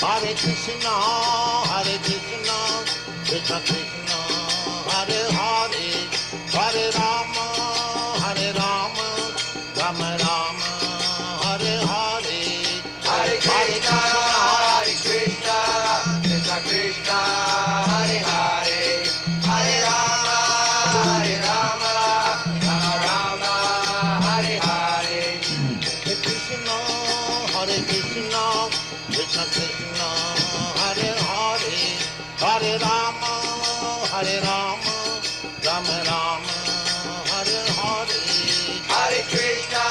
Hare Krishna, Krishna Krishna, Hare Hare, Hare Rama, Rama Rama, Hare Hare, Hare Krishna, Krishna Krishna, Hare Hare, Hare Rama, Rama Rama, Hare Hare. Hare Krishna, Krishna Krishna, Hare Hare, Hare Rama, Rama Rama, Hare Hare. Hare Krishna,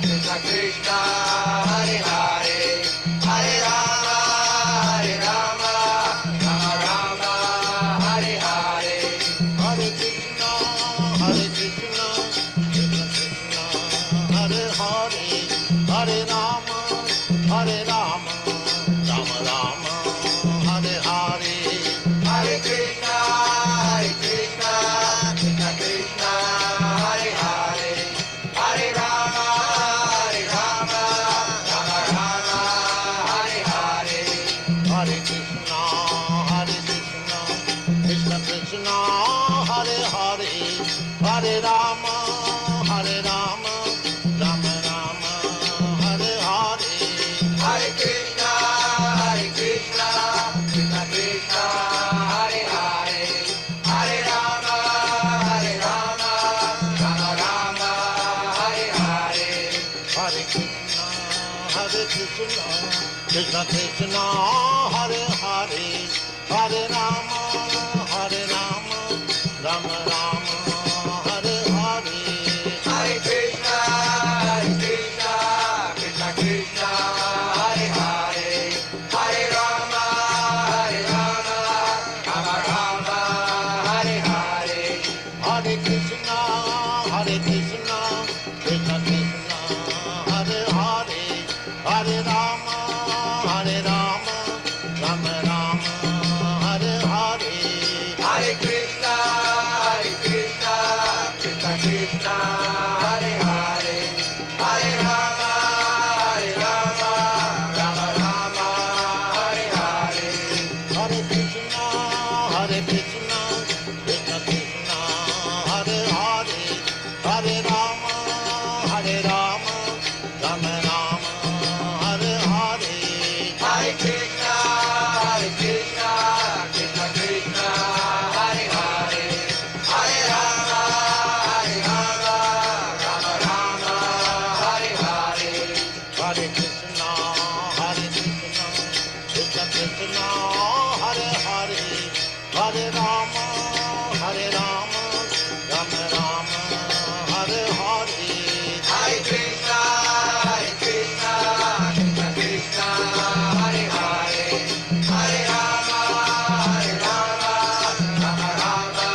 Krishna Krishna, Hare Hare, Hare Rama, Rama Rama, Hare Hare. Hare Krishna, Krishna Krishna, Hare Hare, Hare Rama, Rama Rama, Hare Hare. Hare Krishna, Krishna Krishna, Hare Hare, Hare Rama, Rama Rama, Hare Hare. Hare Krishna, Krishna Krishna, Hare Hare, Hare Rama, Rama Rama, Hare Hare. Hare Krishna, Krishna Krishna, Hare Hare, Hare Rama, Rama Rama, Hare Hare. Hare Krishna, Krishna Krishna, Hare Hare, Hare Rama, Rama Rama, Hare Hare. Hare Krishna, Krishna Krishna, Hare Hare, Hare Rama, Rama Rama, Hare Hare. Hare Krishna, Krishna Krishna, Hare Hare, Hare Rama, Rama Rama, Hare Hare. Hare Krishna, Krishna Krishna, Hare Hare, Hare Rama, Rama Rama, Hare Hare. Hare Krishna, Krishna Krishna, Hare Hare, Hare Rama, Rama Rama, Hare Hare. Hare Krishna, Krishna Krishna, Hare Hare, Hare Rama, Rama Rama, Hare Hare. Hare Krishna, Krishna Krishna, Hare Hare, Hare Rama, Rama Rama, Hare Hare. Hare Krishna, Krishna Krishna, Hare Hare, Hare Rama, Rama Rama, Hare Hare. Hare Krishna, Krishna Krishna, Hare Hare, Hare Rama, Rama Rama,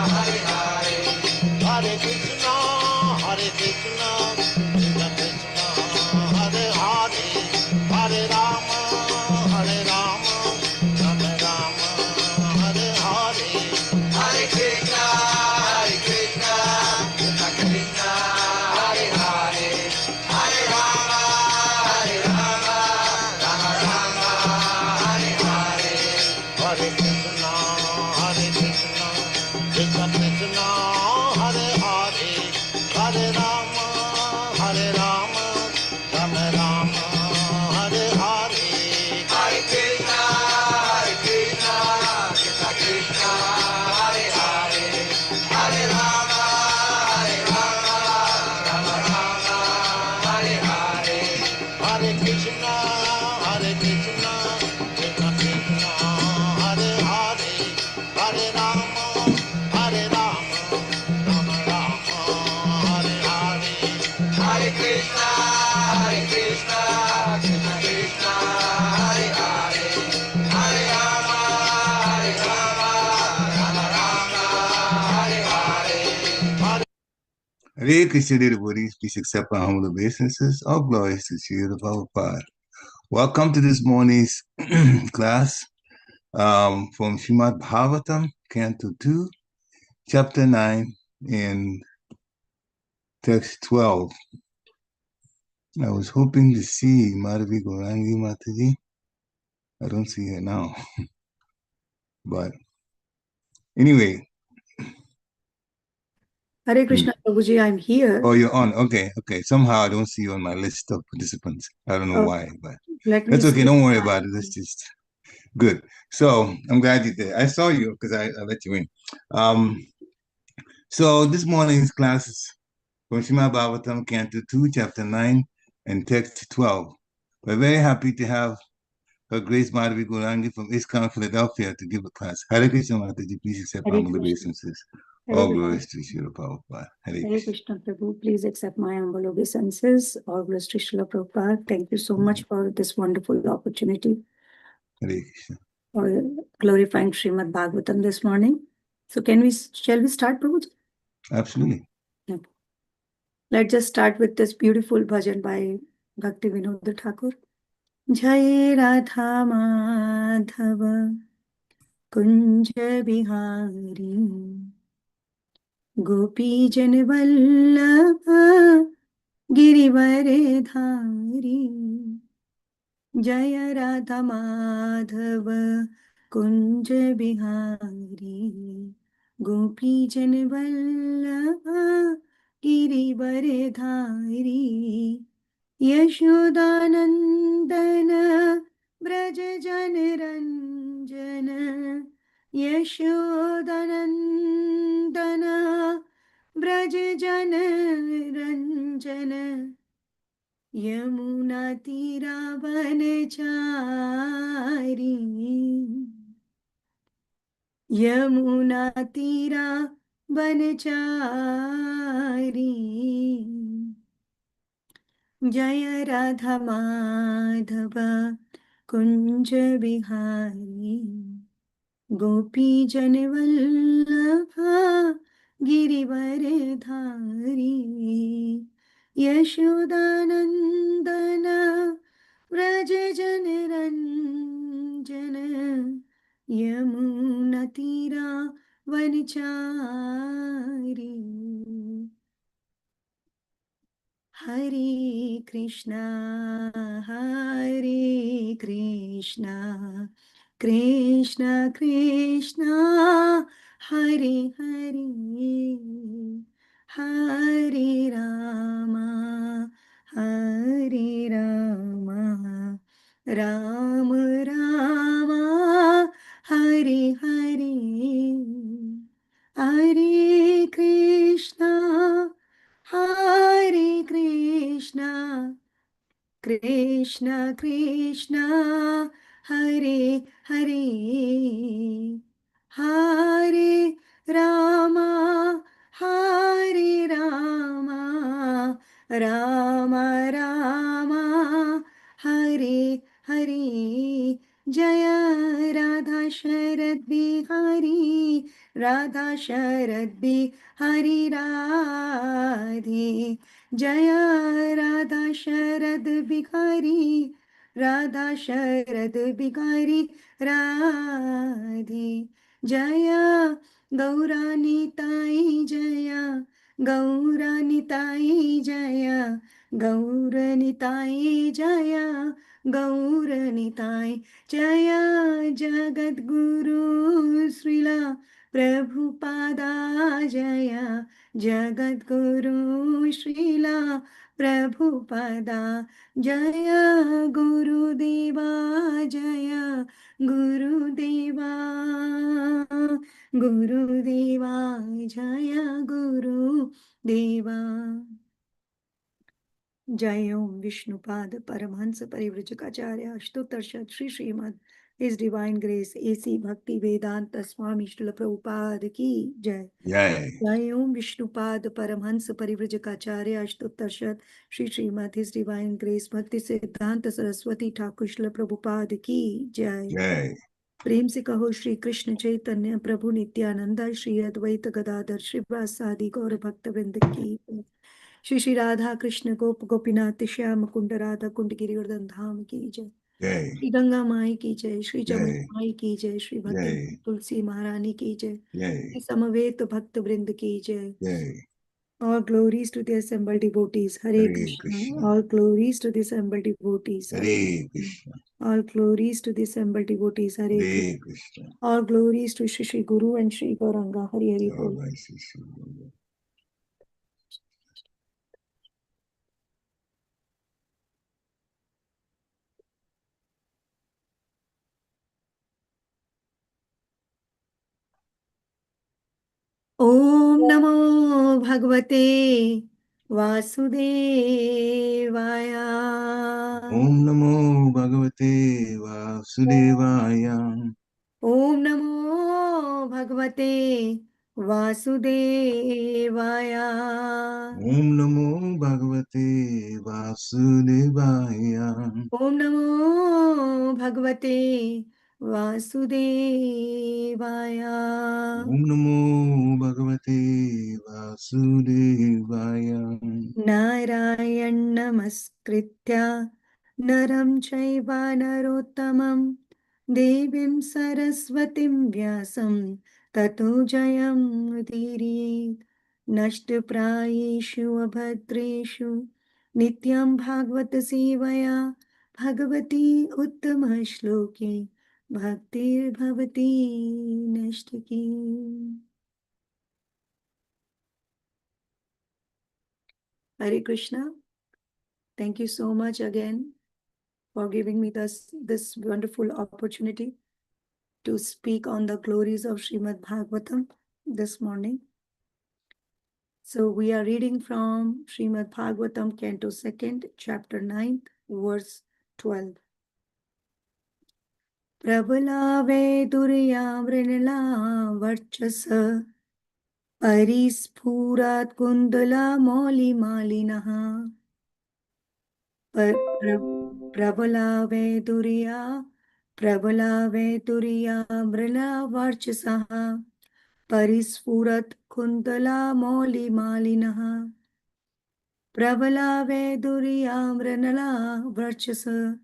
Hare Hare. Hare Krishna, Krishna Krishna, Hare Hare, Hare Rama, Rama Rama, Hare Hare. Hare Krishna, Krishna Krishna, Hare Hare, Hare Rama, Rama Rama, Hare Hare. Hare Krishna, Krishna Krishna, Hare Hare, Hare Rama, Rama Rama, Hare Hare. Hare Krishna, Krishna Krishna, Hare Hare, Hare Rama, Rama Rama, Hare Hare. Hare Krishna, Krishna Krishna, Hare Hare, Hare Rama, Rama Rama, Hare Hare. Hare Krishna, dear devotees, please accept our humble obeisances. All glories to Srila Prabhupada. Welcome to this morning's class from Srimad Bhagavatam, Canto 2, Chapter 9, in Text 12. I was hoping to see Madhavi Gaurangi Mataji. I don't see her now. But anyway. Hare Krishna, Prabhuji, I'm here. Oh, you're on. Okay. Somehow I don't see you on my list of participants. I don't know why, but that's okay. Don't worry about it. That's just good. So I'm glad you're there. I saw you because I let you in. So this morning's class is from Srimad Bhagavatam, Canto 2, Chapter 9, and Text 12. We're very happy to have Her Grace Madhavi Gaurangi from ISKCON, Philadelphia, to give a class. Hare Krishna Mataji, please accept my humble obeisances. All glories to Srila Prabhupada. Hare Krishna Prabhu, please accept my humble obeisances. All glories to Srila Prabhupada. Thank you so much for this wonderful opportunity Hare Krishna. for glorifying Srimad Bhagavatam this morning. So shall we start, Prabhuji? Absolutely. Okay. Let's just start with this beautiful bhajan by Bhakti Vinod Thakur. Jai Radha Madhava Kunja Bihari Gopi Jan Vallabha Girivare Dhari Jaya Radha Madhava Kunja Bihari Gopi Jan Vallabha Girivare Dhari Yashodanandana Braj Jan Ranjana Yashodanandana Braj Jan Ranjana Yamuna Tira Vanachari Yamuna Tira Vanachari Jaya Radha Madhava Kunja Bihari Gopi Jan Vallabha Girivare Dhari Yashodanandana Vraja Jan Ranjana Yamuna Tira Vanachari Hare Krishna, Krishna Krishna, Hare Hare, Hare Rama, Rama Rama, Hare Hare, Hare Krishna, Hare Krishna, Krishna Krishna, Hare Hare, Hare Rama, Hare Rama, Rama Rama, Hare Hare, Jaya Radha Sharad Bihari, Radha Sharad Bihari Radhe, Jaya Radha Sharad Bihari, Radha Sharad Bihari Radhe, Jaya Gaurani Jaya, Gaurani Jaya, Gaurani Jaya, Gaurani Jaya, Jagat Guru Srila Prabhupada Jaya, Jagat Guru Srila Prabhupada Jaya, Guru Deva Jaya, Guru Deva, Guru Deva Jaya, Guru Deva. Jai Om Vishnupad Paramhansa Parivrajakacarya Ashtotarshad Shri Srimad His Divine Grace A.C. Bhakti Vedanta Swami Srila Prabhupada Ki Jai. Jai Om Vishnupad Paramhansa Parivrajakacarya Ashtotarshad Shri Srimad His Divine Grace Bhakti Siddhanta Saraswati Thakur Srila Prabhupada Ki Jai. प्रेम से कहो श्री कृष्ण चैतन्य प्रभु नित्यानंद श्री अद्वैत गदाधर श्रीवासादि गौर भक्त वृंद की श्री श्री राधा कृष्ण गोप गोपीनाथ श्याम कुंड राधा कुंड गिरिवर्धन धाम की जय, श्री गंगा माई की जय, श्री जमुना माई की जय, श्री भक्ति तुलसी महारानी की जय, श्री समवेत भक्त वृंद की जय, All glories to the assembled devotees. Hare Krishna. All glories to the assembled devotees. Hare Krishna. All glories to the assembled devotees. Hare Krishna. All glories to Shri Guru and Shri Gauranga. Hare Hare Bol. Om Namo Bhagavate Vasudevaya. Om Namo Bhagavate Vasudevaya. Om Namo Bhagavate Vasudevaya. Om Namo Bhagavate Vasudevaya. Om Namo Bhagavate Vasudevaya. Om Namo Bhagavate Vasudevaya. Narayan Namaskritya Naram Chaiva Narottamam Devim Saraswatim Vyasam Tato Jayam Udiriye Nashtaprayeshu Abhadreshu Nityam Bhagavata Sevaya Bhagavati Uttama Shloke Bhaktir Bhavati Nashtaki. Hare Krishna. Thank you so much again for giving me this wonderful opportunity to speak on the glories of Srimad Bhagavatam this morning. So we are reading from Srimad Bhagavatam, Canto 2nd, Chapter 9, verse 12. Pravāla-vaidūrya-mṛṇāla-varcasaḥ parisphurat-kuṇḍala-mauli-mālinaḥ. Pravāla-vaidūrya-mṛṇāla-varcasaḥ parisphurat-kuṇḍala-mauli-mālinaḥ. Pravāla-vaidūrya-mṛṇāla-varcasaḥ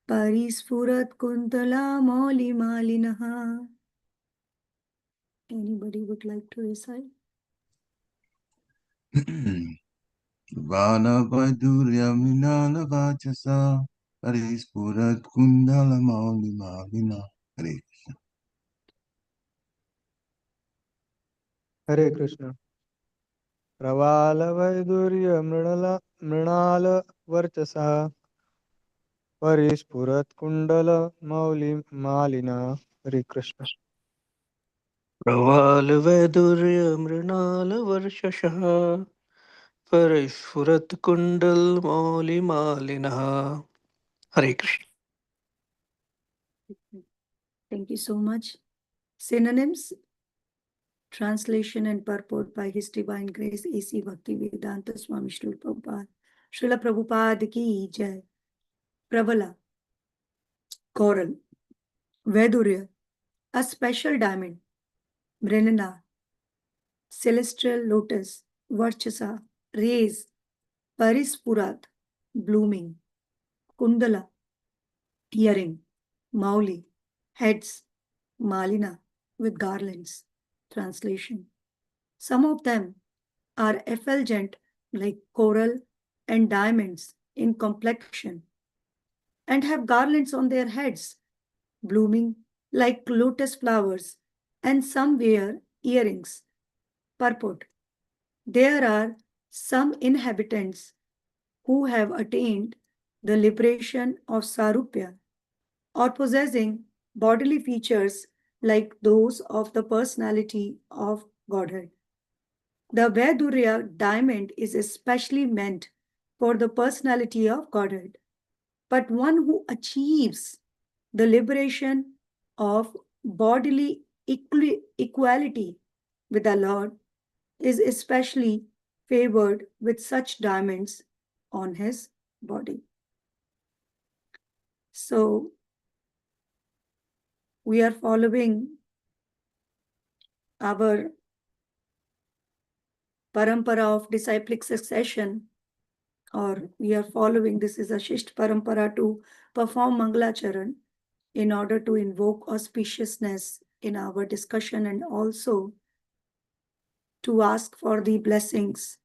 parisphurat-kuṇḍala-mauli-mālinaḥ. Anybody would like to recite? Pravāla-vaidūrya-mṛṇāla-varcasaḥ parisphurat-kuṇḍala-mauli-mālinaḥ. Hare Krishna. Hare Krishna. Pravāla-vaidūrya-mṛṇāla-varcasaḥ parisphurat-kuṇḍala-mauli-mālinaḥ. Hare Krishna. pravāla-vaidūrya-mṛṇāla-varcasaḥ parisphurat-kuṇḍala-mauli-mālinaḥ. Hare Krishna. Thank you so much. Synonyms, translation and purport by His Divine Grace A.C. Bhaktivedanta Swami Srila Prabhupada. Srila Prabhupada ki jai. Pravala, coral. Vaidurya, a special diamond. Mṛṇāla, celestial lotus. Varchasa, rays. Parisphurat, blooming. Kuṇḍala, earring. Mauli, heads. Malina, with garlands. Translation. Some of them are effulgent like coral and diamonds in complexion and have garlands on their heads, blooming like lotus flowers, and some wear earrings. Purport. There are some inhabitants who have attained the liberation of Sarupya or possessing bodily features like those of the personality of Godhead. The Vaidurya diamond is especially meant for the personality of Godhead. But one who achieves the liberation of bodily equality with the Lord is especially favored with such diamonds on his body. So, we are following our parampara of disciplic succession, or we are following, this is a Shisht parampara to perform Mangalacharan in order to invoke auspiciousness in our discussion and also to ask for the blessings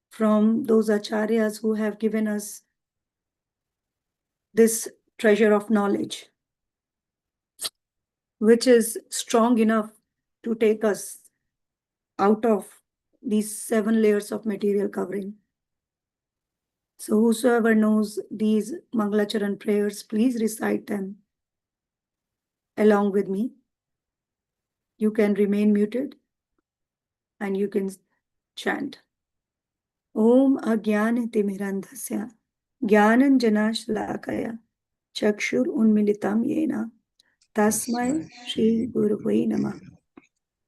from those acharyas who have given us this treasure of knowledge, which is strong enough to take us out of these 7 layers of material covering. So whosoever knows these Mangalacharan prayers, please recite them along with me. You can remain muted and you can chant. Om Agyan Timirandhasya Gyananjana Shlakaya Chakshur Unmilitam Yena Tasmai Shri Guruvai Namah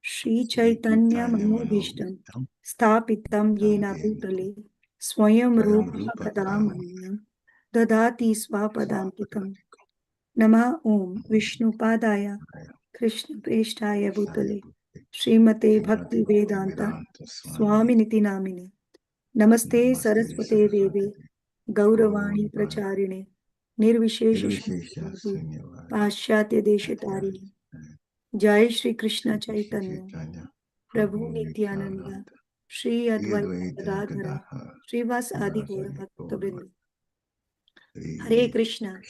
Shri Chaitanya Manobhishtam Sthapitam Yena Bhutale Swayam Rupa Kadamanya Dadati Swapadantikam Nama Om Vishnu Padaya Krishna Preshtaya Bhutale Srimate Bhakti Vedanta Swami Niti Namine Namaste Saraswate Devi Gauravani Pracharine Nirvishesha Paschatya Deshatarine Jai Shri Krishna Chaitanya Prabhu Nityananda Shri Advaita Gadadhara Srivas Adi Gaura Bhaktabindu Hare Krishna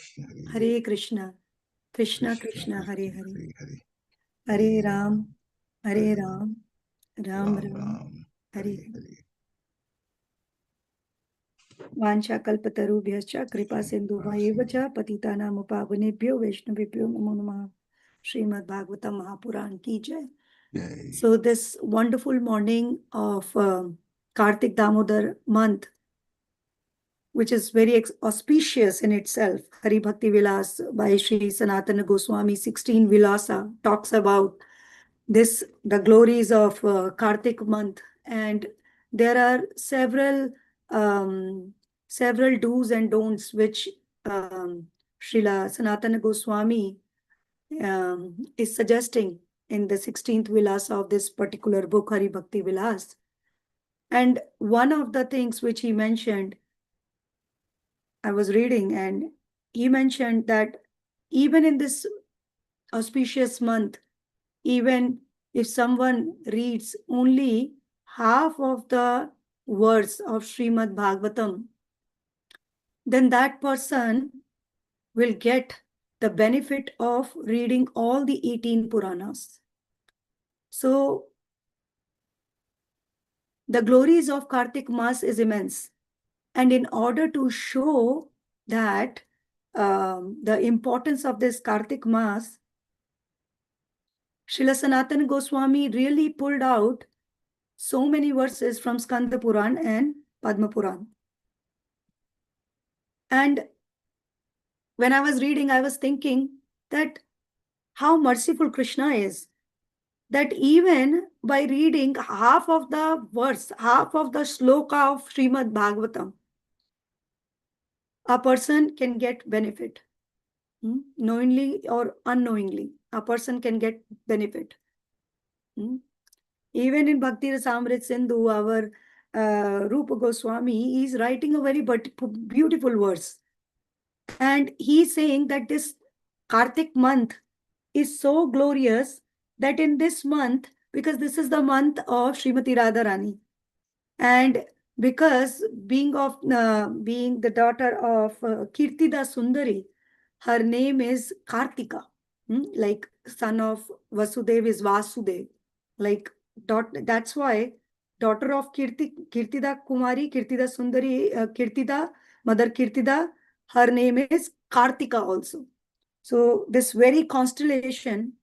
Krishna Krishna Hare Hare Hare Ram Ram Ram Hare Hare Vancha kalpatarubhyascha kripa sindhubhayeva patitanam pavanebhyo vaishnavibhyo namo namah. Srimad Bhagavatam Mahapuran ki jai. So this wonderful morning of Kartik Damodar month, which is very auspicious in itself, Hari Bhakti Vilas by Sri Sanatana Goswami 16 Vilasa talks about this, the glories of Kartik month, and there are several do's and don'ts which Srila Sanatana Goswami is suggesting in the 16th Vilasa of this particular book, Hari Bhakti Vilas. And one of the things which he mentioned, I was reading, and he mentioned that even in this auspicious month, even if someone reads only half of the words of Srimad Bhagavatam, then that person will get the benefit of reading all the 18 Puranas. So the glories of Kartik Mas is immense. And in order to show that the importance of this Kartik Mas, Srila Sanatana Goswami really pulled out so many verses from Skanda Puran and Padma Puran. And when I was reading, I was thinking that how merciful Krishna is, that even by reading half of the verse, half of the shloka of Srimad Bhagavatam, a person can get benefit. Knowingly or unknowingly, a person can get benefit. Even in Bhakti Rasamrit Sindhu, our Rupa Goswami is writing a very beautiful verse. And he's saying that this Kartik month is so glorious that in this month, because this is the month of Srimati Radharani, and because being the daughter of Kirtida Sundari, her name is Kartika, like son of Vasudev is Vasudev, like that's why daughter of Kirtida Kumari, Kirtida Sundari, Kirtida, Mother Kirtida, her name is Kartika also. So this very constellation,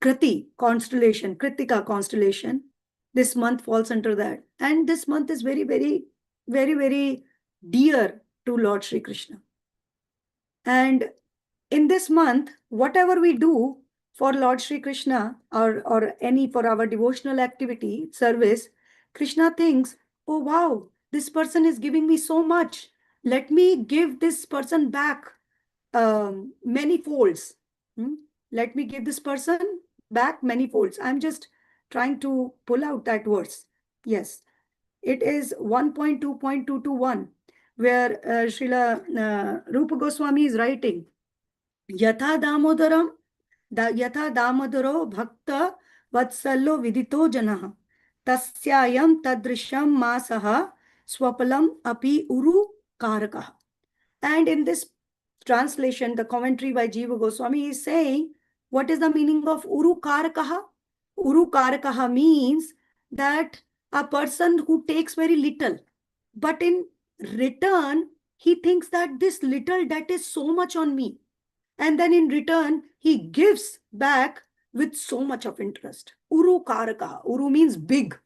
Kritika constellation, this month falls under that. And this month is very, very, very, very dear to Lord Shri Krishna. And in this month, whatever we do for Lord Shri Krishna or any for our devotional activity, service, Krishna thinks, oh wow, this person is giving me so much. Let me give this person back many folds. Let me give this person back many folds. I'm just trying to pull out that verse. Yes, it is 1.2.221, where Srila Rupa Goswami is writing, Yatha Damodaro Bhakta Vatsallo vidito janaha. Tasyayam tadrisham masaha swapalam api uru karakaha. And in this translation, the commentary by Jiva Goswami is saying, what is the meaning of uru karakaha? Uru karakaha means that a person who takes very little, but in return, he thinks that this little, that is so much on me. And then in return, he gives back with so much of interest. Uru karakaha. Uru means big.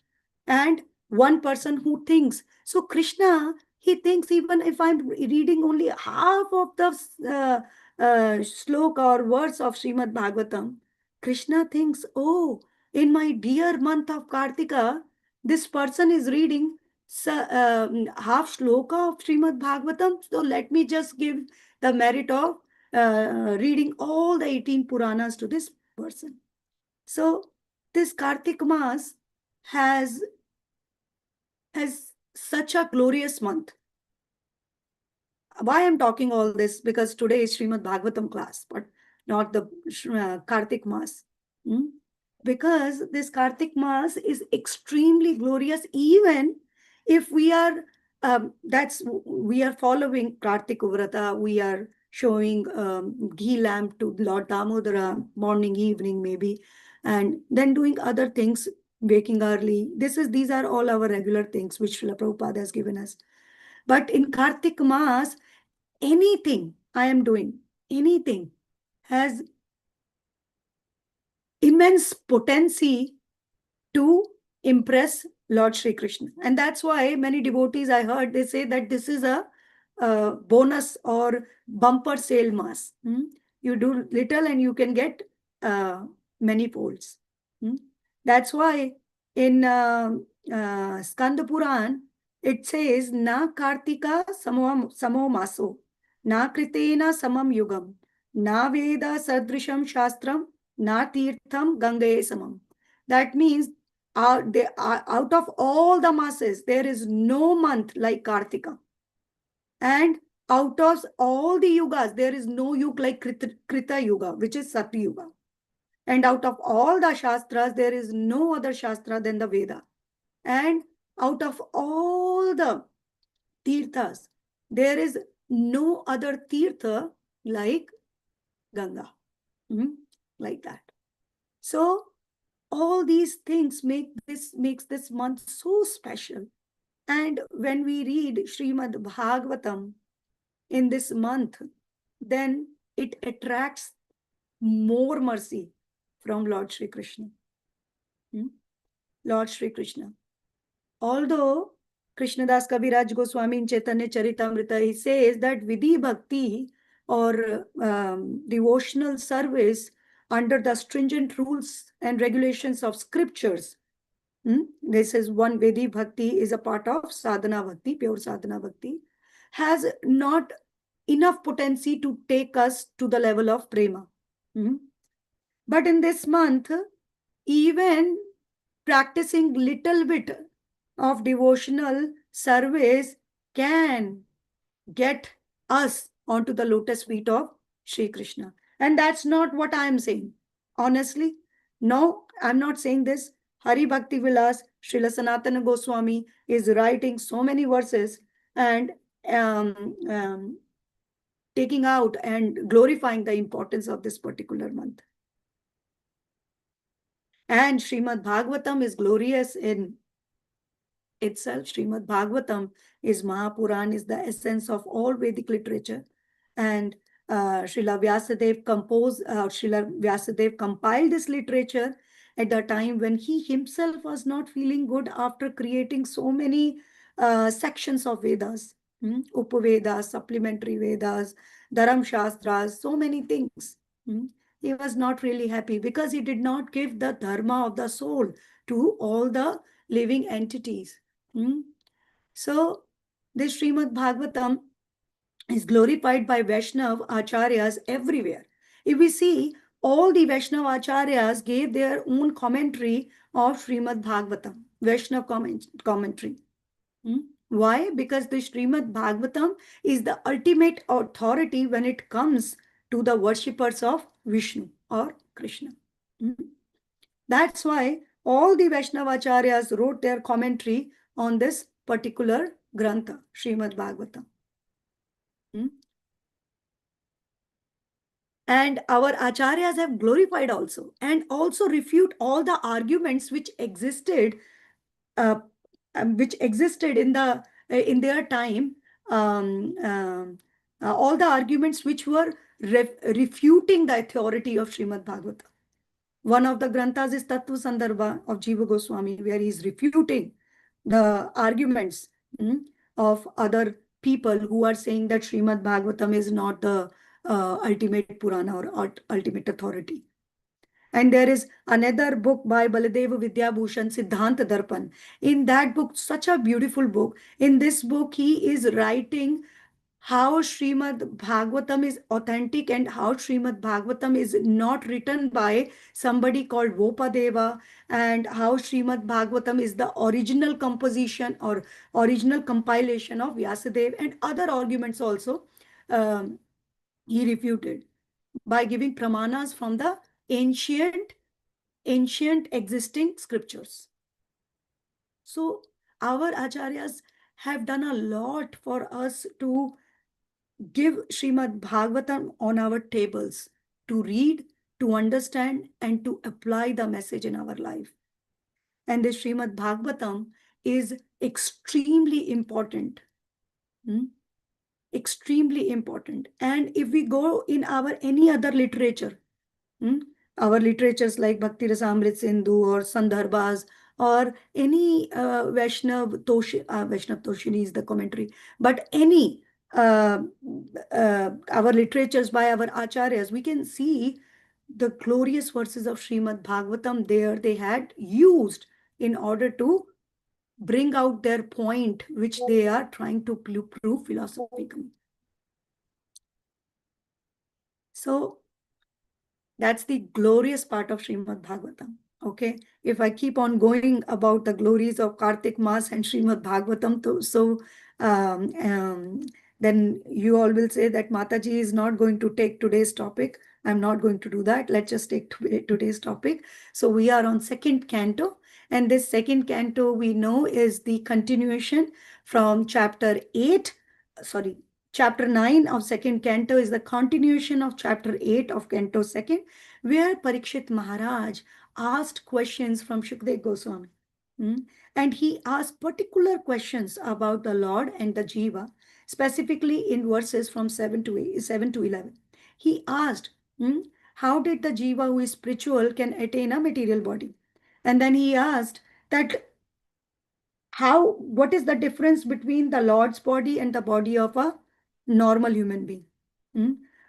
And one person who thinks. So Krishna, he thinks even if I'm reading only half of the sloka or words of Srimad Bhagavatam, Krishna thinks, oh, in my dear month of Kartika, this person is reading half shloka of Srimad Bhagavatam. So let me just give the merit of reading all the 18 Puranas to this person. So this Kartik Maas has such a glorious month. Why I'm talking all this? Because today is Srimad Bhagavatam class, but not the Kartik Maas. Because this Kartik Maas is extremely glorious, even if we are we are following Kartik Vrata, we are showing ghee lamp to Lord Damodara morning, evening maybe, and then doing other things, waking early. These are all our regular things which Srila Prabhupada has given us. But in Kartik Maas, anything I am doing, anything has immense potency to impress Lord Shri Krishna. And that's why many devotees I heard, they say that this is a bonus or bumper sale mass. You do little and you can get many folds. That's why in Skanda Puran, it says, Na Kartika samo maso, na kritena samam yugam, na veda sadrisham shastram, na tirtham gangaye samam. That means out of all the masses, there is no month like Kartika. And out of all the yugas, there is no yuga like Krita Yuga, which is Sati Yuga. And out of all the Shastras, there is no other Shastra than the Veda. And out of all the Tirthas, there is no other Tirtha like Ganga. Like that. So all these things makes this month so special. And when we read Srimad Bhagavatam in this month, then it attracts more mercy from Lord Shri Krishna. Lord Shri Krishna. Although Krishnadas Kaviraj Goswami in Chaitanya Charitamrita, he says that Vidhi Bhakti or devotional service under the stringent rules and regulations of scriptures. This is one Vidhi Bhakti is a part of Sadhana Bhakti, pure Sadhana Bhakti, has not enough potency to take us to the level of prema. But in this month, even practicing little bit of devotional service can get us onto the lotus feet of Shri Krishna. And that's not what I'm saying. Honestly, no, I'm not saying this. Hari Bhakti Vilas, Srila Sanatana Goswami is writing so many verses and taking out and glorifying the importance of this particular month. And Srimad Bhagavatam is glorious in itself. Srimad Bhagavatam is Mahapuran, is the essence of all Vedic literature. And Srila Vyasadev compiled this literature at the time when he himself was not feeling good after creating so many sections of Vedas, Upavedas, supplementary Vedas, Dharam Shastras, so many things. He was not really happy because he did not give the dharma of the soul to all the living entities. So this Srimad Bhagavatam is glorified by Vaishnav Acharyas everywhere. If we see, all the Vaishnav Acharyas gave their own commentary of Srimad Bhagavatam, Vaishnav commentary. Why? Because the Srimad Bhagavatam is the ultimate authority when it comes to the worshippers of Vishnu or Krishna. That's why all the Vaishnavacharyas wrote their commentary on this particular Grantha, Srimad Bhagavatam. And our acharyas have glorified also, and also refute all the arguments which existed in their time, all the arguments which were refuting the authority of Srimad Bhagavatam. One of the granthas is Tattva Sandarbha of Jiva Goswami, where he is refuting the arguments of other people who are saying that Srimad Bhagavatam is not the ultimate Purana or ultimate authority. And there is another book by Baladeva Vidyabhushan, Siddhanta Darpan. In that book, such a beautiful book. In this book, he is writing how Srimad Bhagavatam is authentic and how Srimad Bhagavatam is not written by somebody called Vopadeva, and how Srimad Bhagavatam is the original composition or original compilation of Vyasadeva, and other arguments also he refuted by giving pramanas from the ancient existing scriptures. So our acharyas have done a lot for us to give Srimad Bhagavatam on our tables to read, to understand, and to apply the message in our life. And the Srimad Bhagavatam is extremely important. Extremely important. And if we go in our any other literature, our literatures like Bhakti Rasamrit Sindhu or Sandarbhas or any Vaishnav Toshini is the commentary, but any our literatures by our acharyas, we can see the glorious verses of Srimad Bhagavatam there they had used in order to bring out their point, which they are trying to prove philosophically. So that's the glorious part of Srimad Bhagavatam. Okay, if I keep on going about the glories of Kartik Mas and Srimad Bhagavatam, then you all will say that Mataji is not going to take today's topic. I'm not going to do that. Let's just take today's topic. So we are on second canto, and this second canto we know is the continuation from chapter 9 of second canto is the continuation of chapter 8 of canto second, where Parikshit Maharaj asked questions from Shukdev Goswami. And he asked particular questions about the Lord and the Jiva, specifically in verses from 7 to 11. He asked, how did the Jiva who is spiritual can attain a material body? And then he asked that what is the difference between the Lord's body and the body of a normal human being?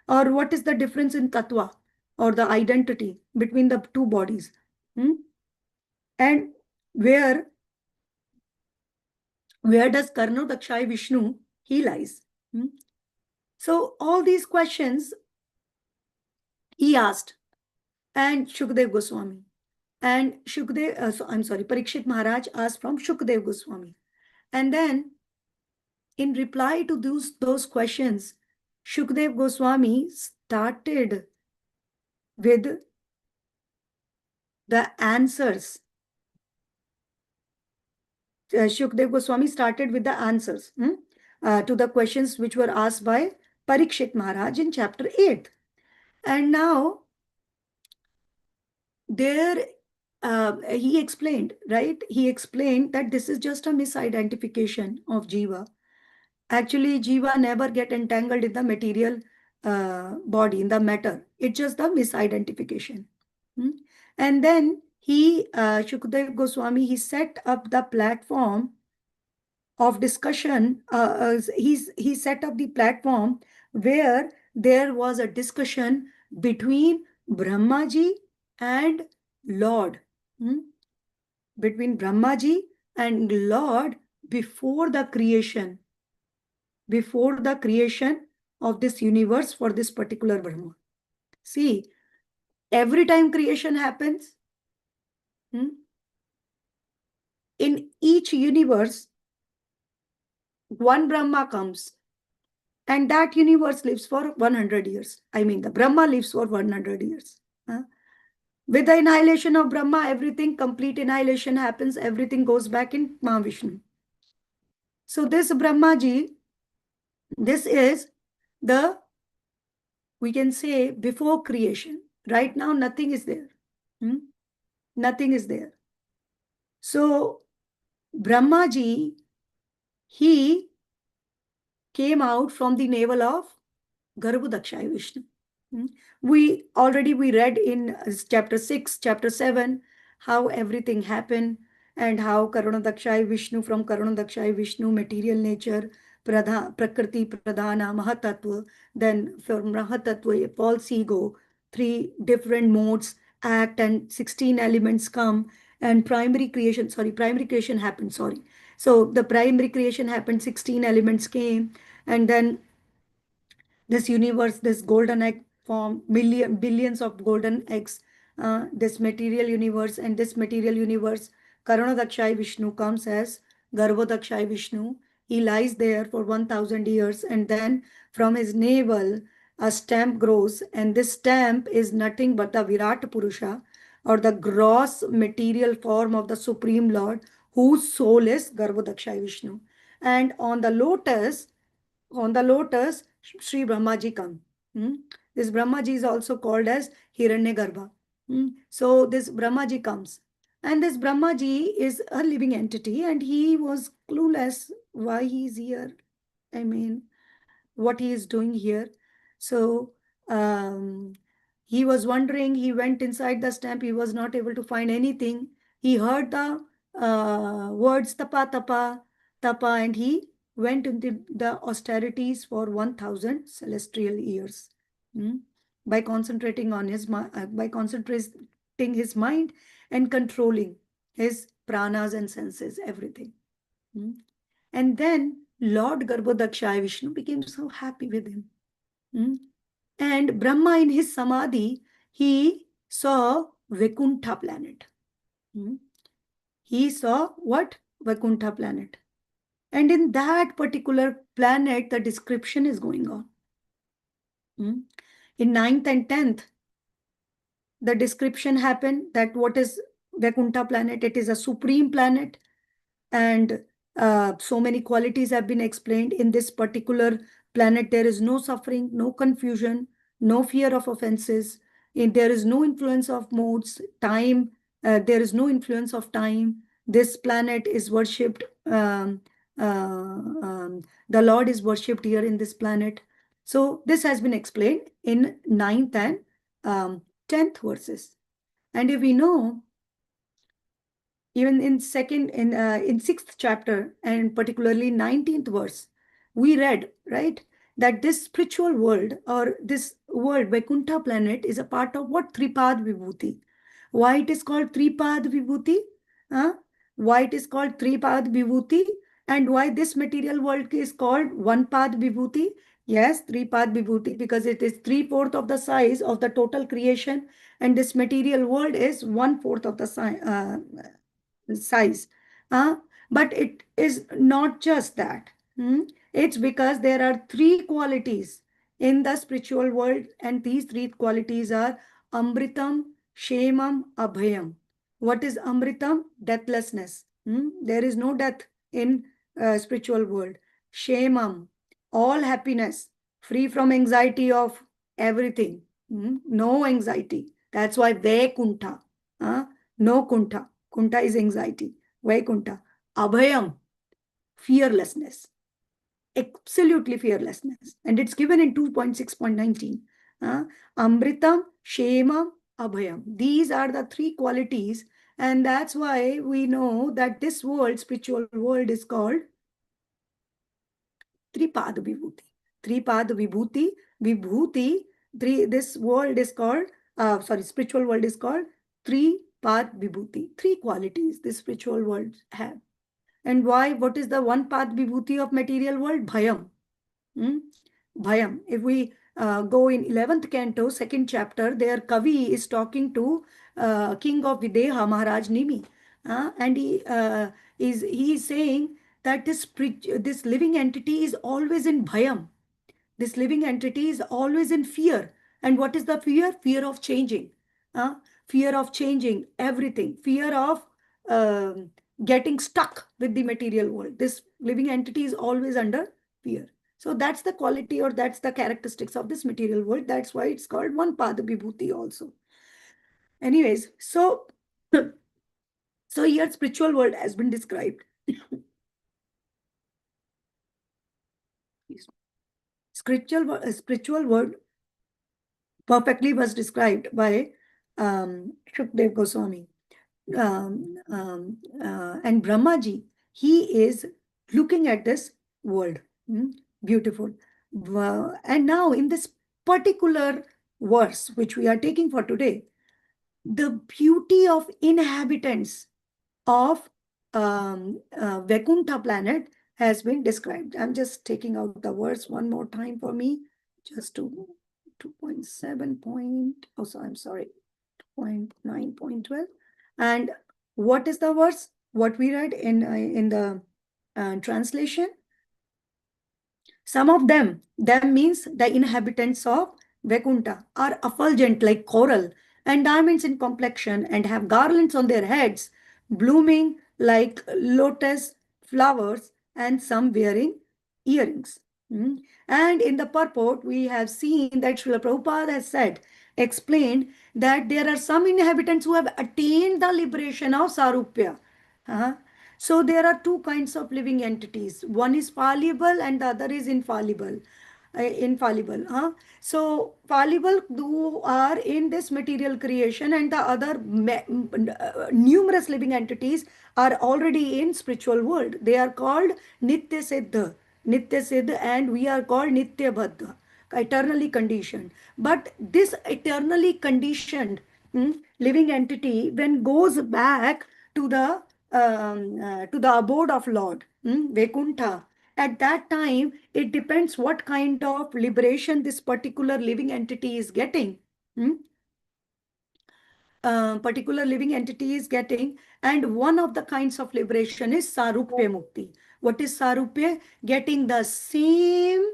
Or what is the difference in tattva or the identity between the two bodies? And where does Karno Dakshay Vishnu he lies? So all these questions he asked, and Shukdev Goswami and Parikshit Maharaj asked from Shukdev Goswami, and then in reply to those questions, Shukdev Goswami started with the answers. Shukdev Goswami started with the answers to the questions which were asked by Parikshit Maharaj in chapter 8. And now there he explained, right? He explained that this is just a misidentification of Jiva. Actually, Jiva never get entangled in the material body, in the matter. It's just the misidentification. And then Shukdev Goswami, he set up the platform of discussion. He set up the platform where there was a discussion between Brahmaji and Lord. Between Brahmaji and Lord before the creation of this universe for this particular Brahma. See, every time creation happens, in each universe, one Brahma comes, and that universe lives for 100 years. I mean, the Brahma lives for 100 years. With the annihilation of Brahma, everything, complete annihilation happens, everything goes back in Mahavishnu. So this Brahmaji, this is the, we can say, before creation. Right now, nothing is there. Nothing is there. So Brahmaji, he came out from the navel of Garbhodakshaya Vishnu. We read in chapter 6, chapter 7, how everything happened and how Karanodakshaya Vishnu, from Karanodakshaya Vishnu, material nature, Prakriti, Pradhana, Mahatattva, then from Mahatattva, false ego, 3 different modes act and 16 elements come, and primary creation happened, So the primary creation happened, 16 elements came, and then this universe, this golden egg form, billions of golden eggs, this material universe, and this material universe, Karanodakshaya Vishnu comes as Garbhodakshaya Vishnu. He lies there for 1000 years, and then from his navel a stamp grows, and this stamp is nothing but the Virat Purusha, or the gross material form of the Supreme Lord, whose soul is Garbhodakshaya Vishnu. And on the lotus, Sri Brahmaji come. This Brahmaji is also called as Hiranyagarbha. So this Brahmaji comes. And this Brahmaji is a living entity, and he was clueless why he is here. I mean, what he is doing here. So he was wondering, he went inside the stamp, he was not able to find anything. He heard the words tapa, tapa, tapa, and he went into the austerities for 1000 celestial years. By concentrating on his mind and controlling his pranas and senses, everything. And then Lord Garbhodakshaya Vishnu became so happy with him. And Brahma, in his samadhi, he saw Vaikuntha planet. He saw what? Vaikuntha planet. And in that particular planet, the description is going on. In 9th and 10th, the description happened that what is Vaikuntha planet? It is a supreme planet, and so many qualities have been explained. In this particular planet, there is no suffering, no confusion, no fear of offenses, and there is no influence of modes, time, there is no influence of time. This planet is worshipped, the Lord is worshipped here in this planet. So this has been explained in 9th and 10th verses. And if we know, even in 6th chapter, and particularly 19th verse, we read, right, that this spiritual world, or this world, Vaikuntha planet, is a part of what? Tripad Vibhuti. Why it is called Tripad Vibhuti? Why it is called Tripad Vibhuti? And why this material world is called One Pad Vibhuti? Yes, Tripad Vibhuti, because it is 3/4 of the size of the total creation, and this material world is 1/4 of the size. But it is not just that. It's because there are 3 qualities in the spiritual world, and these 3 qualities are Amritam, Shemam, Abhayam. What is Amritam? Deathlessness. There is no death in spiritual world. Shemam, all happiness, free from anxiety of everything. No anxiety. That's why Vaikuntha. No Kuntha. Kuntha is anxiety. Vaikuntha. Abhayam, fearlessness. Absolutely fearlessness. And it's given in 2.6.19. Amritam, Shemam, Abhayam. These are the 3 qualities. And that's why we know that this world, spiritual world, is called Tripad Vibhuti. Tripad Vibhuti. Vibhuti. This world is called, spiritual world is called Tripad Vibhuti. 3 qualities this spiritual world have. And why? What is the one path vibhuti of material world? Bhayam. Bhayam. If we go in 11th canto, 2nd chapter, there Kavi is talking to King of Videha, Maharaj Nimi. And he is saying that this living entity is always in bhayam. This living entity is always in fear. And what is the fear? Fear of changing. fear of changing everything, fear of getting stuck with the material world. This living entity is always under fear. So that's the quality, or that's the characteristics of this material world. That's why it's called one pada vibhuti also. Anyways, so here spiritual world has been described. Spiritual world perfectly was described by Shukdev Goswami. And Brahmaji, he is looking at this world. Beautiful. And now in this particular verse, which we are taking for today, the beauty of inhabitants of Vaikuntha planet has been described. I'm just taking out the verse one more time for me, just to 2.7 point, oh, so I'm sorry, 2.9.12. And what is the verse? What we read in the translation? Some of them means the inhabitants of Vaikuntha are effulgent like coral and diamonds in complexion and have garlands on their heads, blooming like lotus flowers, and some wearing earrings. And in the purport, we have seen that Srila Prabhupada has said, explained that there are some inhabitants who have attained the liberation of Sarupya. So there are two kinds of living entities. One is fallible and the other is infallible. So fallible who are in this material creation, and the other numerous living entities are already in spiritual world. They are called Nitya Siddha, and we are called Nitya Baddha, eternally conditioned. But this eternally conditioned living entity, when goes back to the abode of Lord, Vaikuntha, at that time, it depends what kind of liberation this particular living entity is getting. Particular living entity is getting, and one of the kinds of liberation is Sarupya Mukti. What is Sarupya? Getting the same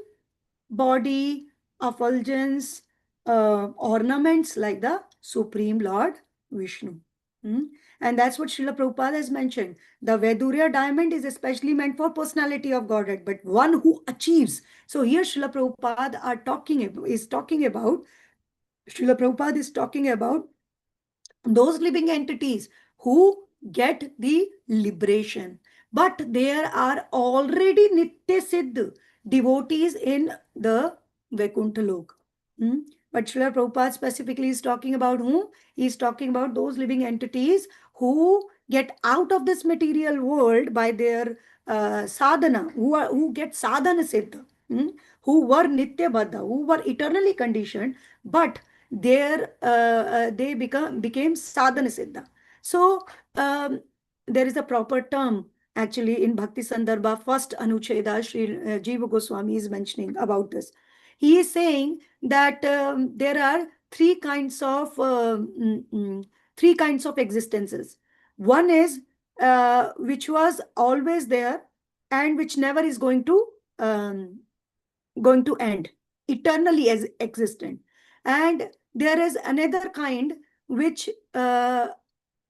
body, effulgence, ornaments like the Supreme Lord Vishnu. And that's what Srila Prabhupada has mentioned. The Vaidurya diamond is especially meant for personality of Godhead, but one who achieves. So here Srila Prabhupada is talking about those living entities who get the liberation. But there are already Nitya Siddha devotees in the Vaikuntha Lok. But Srila Prabhupada specifically is talking about whom? He is talking about those living entities who get out of this material world by their sadhana, who get sadhana siddha, who were nitya baddha, who were eternally conditioned, but they became sadhana siddha. So there is a proper term actually in Bhakti Sandarbha, first Anucheda, Sri Jiva Goswami is mentioning about this. He is saying that there are three kinds of existences. One is which was always there and which never is going to end, eternally as existent. And there is another kind which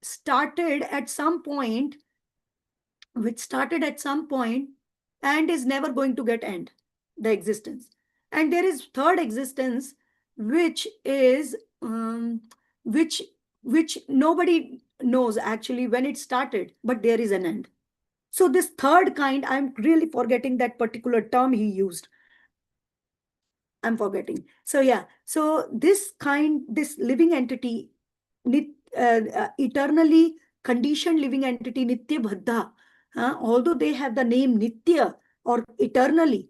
started at some point and is never going to get end, the existence. And there is third existence, which is which nobody knows actually when it started, but there is an end. So this third kind, I'm really forgetting that particular term he used. I'm forgetting. So yeah, so this living entity, eternally conditioned living entity, Nitya Baddha, although they have the name Nitya or eternally,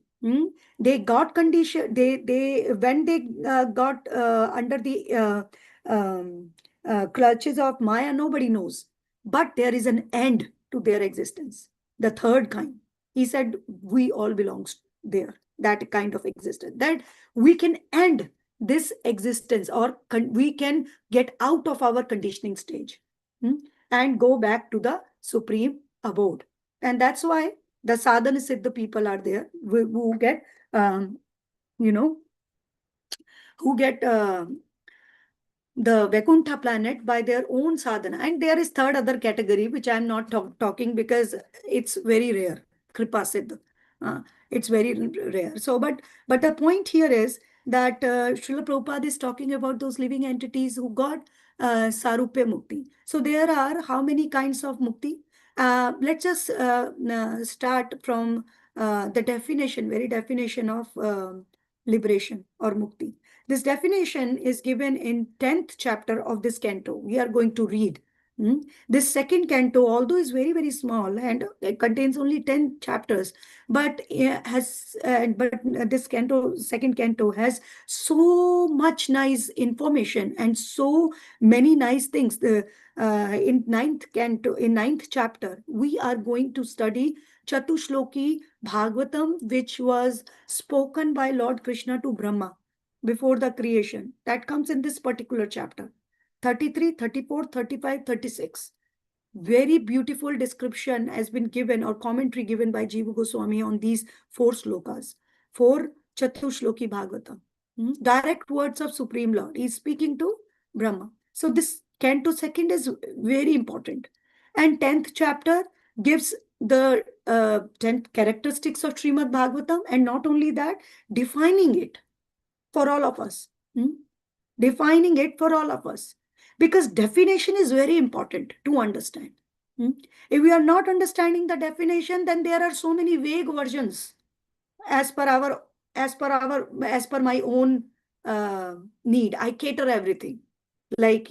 they got conditioned, when they got under the clutches of Maya, nobody knows. But there is an end to their existence. The third kind. He said, we all belongs there. That kind of existence. That we can end this existence, or we can get out of our conditioning stage and go back to the supreme abode. And that's why the sadhana siddha people are there, who get the Vaikuntha planet by their own sadhana. And there is third other category, which I'm not talking because it's very rare. Kripa Siddha. It's very rare. So, but the point here is that Srila Prabhupada is talking about those living entities who got Sarupya Mukti. So there are how many kinds of Mukti? Let's just start from the definition, very definition of liberation or Mukti. This definition is given in 10th chapter of this canto. We are going to read. This second canto, although is very, very small and it contains only 10 chapters, but this canto, second canto, has so much nice information and so many nice things. In ninth chapter, we are going to study Chatushloki Bhagavatam, which was spoken by Lord Krishna to Brahma before the creation. That comes in this particular chapter. 33, 34, 35, 36. Very beautiful description has been given or commentary given by Jiva Goswami on these 4 slokas. 4 Chatushloki Bhagavatam. Direct words of Supreme Lord. He is speaking to Brahma. So this canto second is very important. And 10th chapter gives the 10 characteristics of Srimad Bhagavatam, and not only that, defining it for all of us. Defining it for all of us. Because definition is very important to understand. If we are not understanding the definition, then there are so many vague versions as per my own need. I cater everything. Like,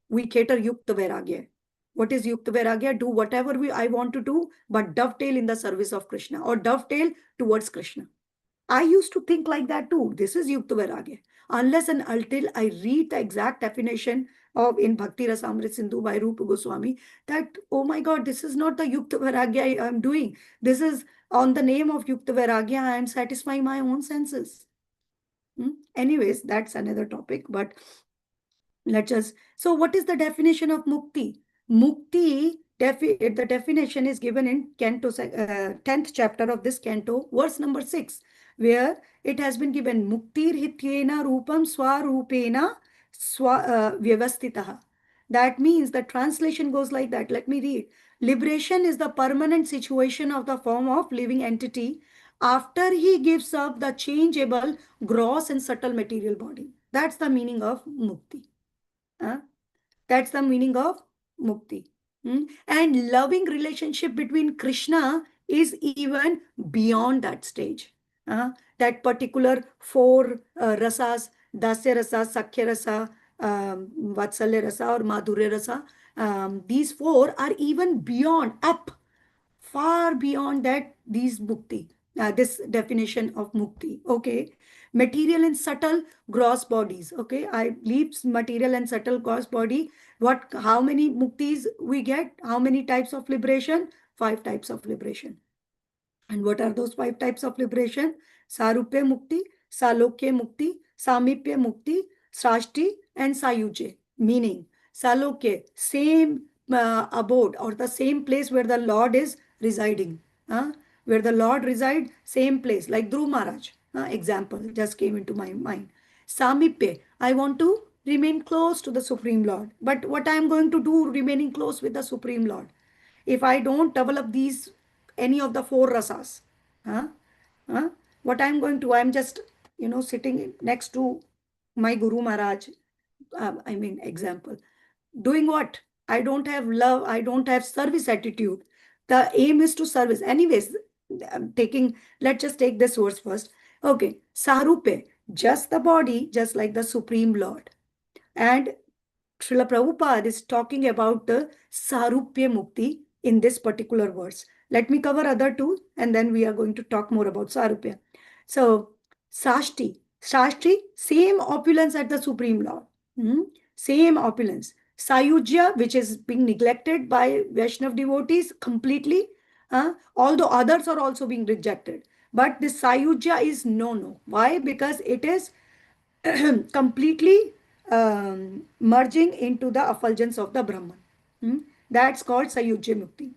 we cater Yukta Vairagya. What is Yukta Vairagya? Do whatever I want to do, but dovetail in the service of Krishna or dovetail towards Krishna. I used to think like that too. This is Yukta Vairagya. Unless and until I read the exact definition of in Bhakti Rasamrit Sindhu by Rupa Goswami, that, oh my God, this is not the Yukta Vairagya I am doing. This is on the name of Yukta Vairagya, I am satisfying my own senses. Anyways, that's another topic, but let's just, so what is the definition of Mukti? Mukti, the definition is given in canto, 10th chapter of this canto, verse number 6, where it has been given Muktir hityena rupam swarupena vyavastitaha. That means the translation goes like that. Let me read. Liberation is the permanent situation of the form of living entity after he gives up the changeable, gross and subtle material body. That's the meaning of Mukti. That's the meaning of Mukti. And loving relationship between Krishna is even beyond that stage. That particular 4 rasas, Dasya rasa, Sakhya rasa, Vatsalya rasa or Madhurya rasa, these 4 are even beyond, up, far beyond that, these Mukti. This definition of Mukti. Okay. Material and subtle gross bodies. Okay. I leave material and subtle gross body. How many Muktis we get? How many types of liberation? 5 types of liberation. And what are those 5 types of liberation? Sarupya Mukti, Salokya Mukti, Samipya Mukti, Srashti, and Sayuje. Meaning, Salokya, same abode or the same place where the Lord is residing. Where the Lord resides, same place, like Dhruv Maharaj. Example just came into my mind. Samipya, I want to remain close to the Supreme Lord. But what I am going to do remaining close with the Supreme Lord? If I don't develop these, any of the 4 rasas, what I'm going to, I'm just, sitting next to my Guru Maharaj, example. Doing what? I don't have love, I don't have service attitude. The aim is to service. Anyways, let's just take this verse first. Okay, Sarupe, just the body, just like the Supreme Lord. And Srila Prabhupada is talking about the Sarupya Mukti in this particular verse. Let me cover other 2 and then we are going to talk more about Sarupya. So, Sashti, same opulence at the Supreme Lord. Same opulence. Sayujya, which is being neglected by Vaishnav devotees completely, although others are also being rejected. But this Sayujya is no. Why? Because it is completely merging into the effulgence of the Brahman. That's called Sayujya Mukti.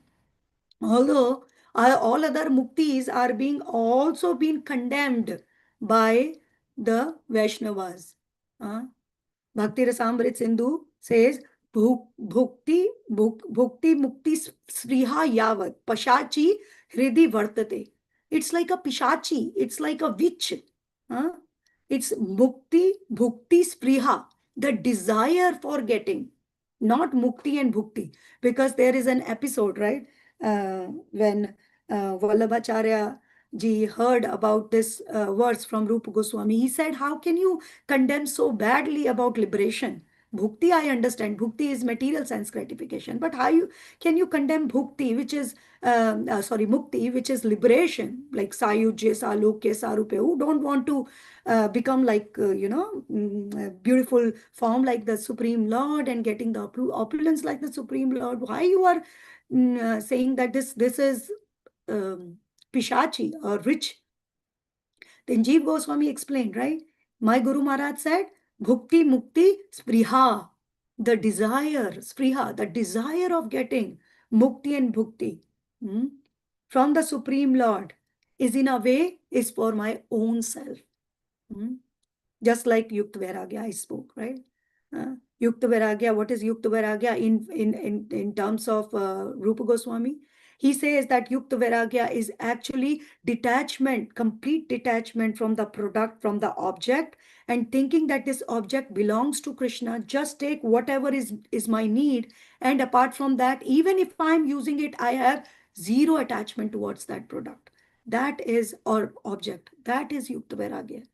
Although all other muktis are being condemned by the Vaishnavas. Bhakti Rasamrit Sindhu says, Bhukti Mukti Sriha Yavat Pashachi Hridi Vartate. It's like a Pishachi, it's like a witch. Huh? It's Mukti Bhukti Spriha, the desire for getting, not Mukti and Bhukti. Because there is an episode, right? When Vallabhacharya ji heard about this verse from Rupa Goswami, he said, how can you condemn so badly about liberation? Bhukti, I understand. Bhukti is material sense gratification. But can you condemn Bhukti, which is, Mukti, which is liberation, like Sayujya, Salokya, Sarupe, who don't want to become like, beautiful form like the Supreme Lord and getting the opulence like the Supreme Lord? Why you are saying that this is Pishachi or rich? Then Jeev Goswami explained, right? My Guru Maharaj said, Bhukti Mukti Spriha, the desire, Spriha, the desire of getting Mukti and Bhukti from the Supreme Lord is in a way is for my own self. Just like Yukta Vairagya I spoke, right? Yukta Vairagya, what is Yukta Vairagya in terms of Rupa Goswami? He says that Yukta Vairagya is actually detachment, complete detachment from the product, from the object, and thinking that this object belongs to Krishna. Just take whatever is my need, and apart from that, even if I'm using it, I have zero attachment towards that product. That is, or object. That is Yukta Vairagya.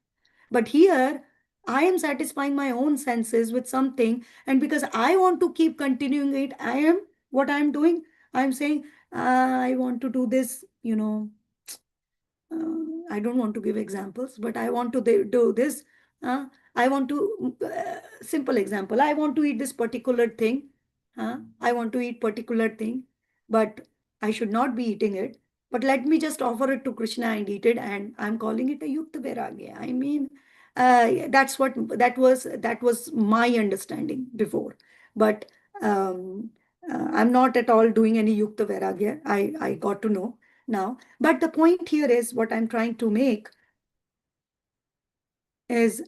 But here, I am satisfying my own senses with something, and because I want to keep continuing it, what I am doing, I am saying, I want to do this, I don't want to give examples, but I want to do this. I want to, simple example, I want to eat this particular thing. I want to eat particular thing, but I should not be eating it. But let me just offer it to Krishna and eat it, and I'm calling it a Yukta Vairagya. I mean, that was my understanding before. But I'm not at all doing any Yukta Vairagya. I got to know now. But the point here is what I'm trying to make is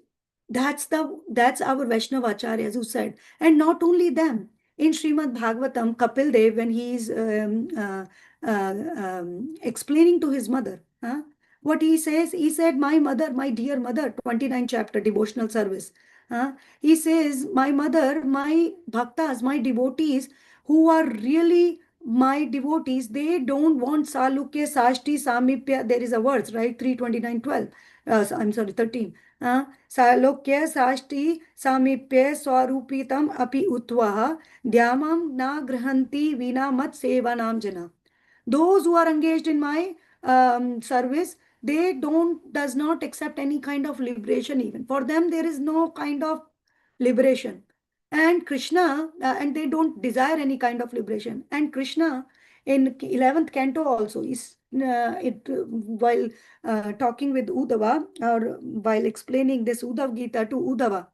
that's our Vaishnava acharyas who said, and not only them. In Srimad Bhagavatam, Kapil Dev, when he is explaining to his mother, what he says, he said, my mother, my dear mother, 29 chapter devotional service. He says, my mother, my bhaktas, my devotees who are really my devotees, they don't want Salukya, Sashti, Samipya. There is a verse, right? 329:12. I'm sorry, 13. Salokya Sashti Samipya Swarupitam Api Utvaha Dhyamam Na Grahanti Vina Mat Sevanam Jana. Those who are engaged in my service, they does not accept any kind of liberation even. For them, there is no kind of liberation. And Krishna, and they don't desire any kind of liberation. And Krishna in 11th canto also is while talking with Uddhava, or while explaining this Uddhav Gita to Uddhava,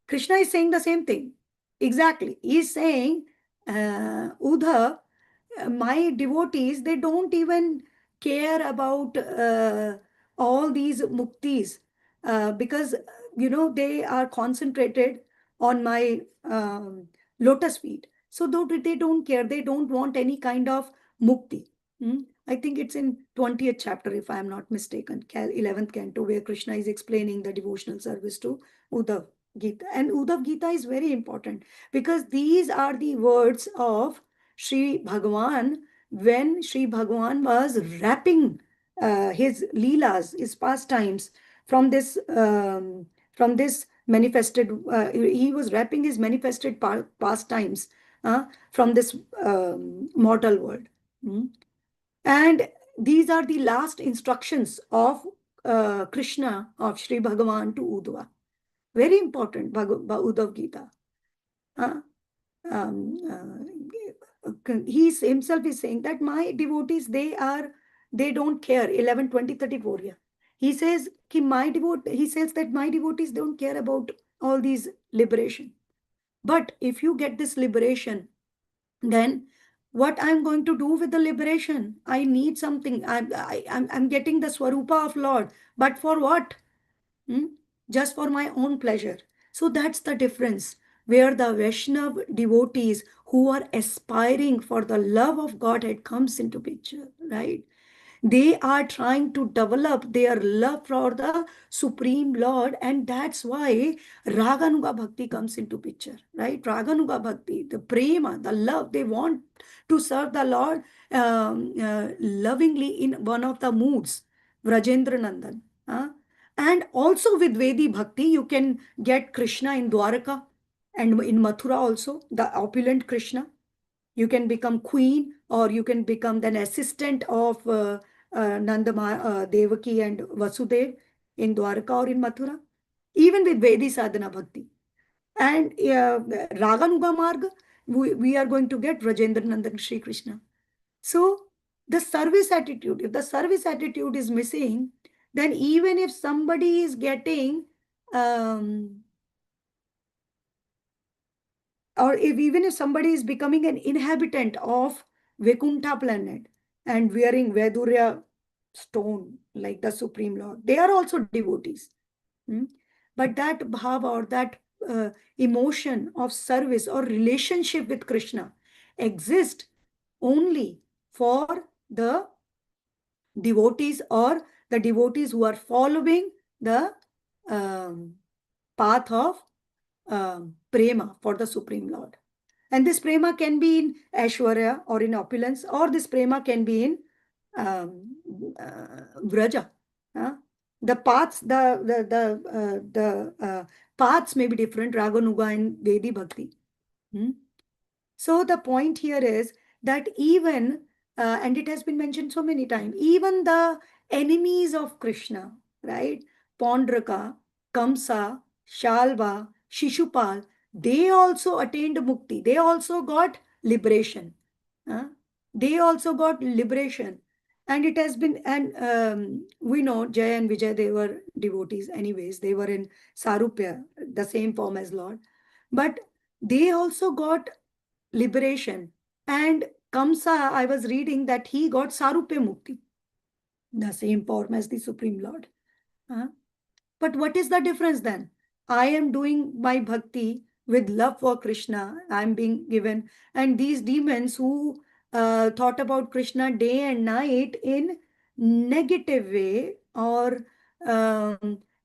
Krishna is saying the same thing. Exactly. He is saying, Uddhav, my devotees, they don't even care about all these muktis because, they are concentrated on my lotus feet. So they don't care. They don't want any kind of mukti. I think it's in 20th chapter, if I am not mistaken, 11th canto, where Krishna is explaining the devotional service to Uddhav Gita. And Uddhav Gita is very important because these are the words of Sri Bhagavan when Sri Bhagavan was wrapping his leelas, his pastimes from this manifested. He was wrapping his manifested pastimes from this mortal world. And these are the last instructions of Krishna, of Sri Bhagavan to Uddhava. Very important, Uddhav Gita. He himself is saying that my devotees, they don't care. 11, 20, 34. Yeah. He says that my devotees don't care about all these liberation. But if you get this liberation, then what I'm going to do with the liberation? I need something. I'm getting the Swarupa of Lord. But for what? just for my own pleasure. So that's the difference, where the Vaishnav devotees who are aspiring for the love of Godhead comes into picture, right? They are trying to develop their love for the Supreme Lord, and that's why Raganuga Bhakti comes into picture, right? Raganuga Bhakti, the prema, the love, they want to serve the Lord lovingly in one of the moods, Vrajendra Nandan. And also with Vedi Bhakti, you can get Krishna in Dwaraka and in Mathura also, the opulent Krishna. You can become queen, or you can become an assistant of Devaki and Vasudev in Dwaraka or in Mathura, even with Vedi Sadhana Bhakti. And Raganuga Marga, we are going to get Rajendra Nandan Shri Krishna. So the service attitude, if the service attitude is missing, then even if somebody is getting or even if somebody is becoming an inhabitant of Vaikuntha planet and wearing Vaidurya stone like the Supreme Lord, they are also devotees. But that bhava, or that emotion of service or relationship with Krishna exists only for the devotees, or the devotees who are following the path of prema for the Supreme Lord. And this prema can be in Aishwarya or in opulence, or this prema can be in Vraja. The paths, the paths may be different, Raganuga and Vedi Bhakti. So the point here is that even, and it has been mentioned so many times, even the enemies of Krishna, right? Pondraka, Kamsa, Shalva, Shishupal, they also attained mukti. They also got liberation. They also got liberation. And it has been, and we know Jaya and Vijay, they were devotees anyways. They were in Sarupya, the same form as Lord. But they also got liberation. And Kamsa, I was reading that he got Sarupya Mukti, the same form as the Supreme Lord. But what is the difference then? I am doing my bhakti with love for Krishna. I am being given. And these demons who thought about Krishna day and night in negative way, or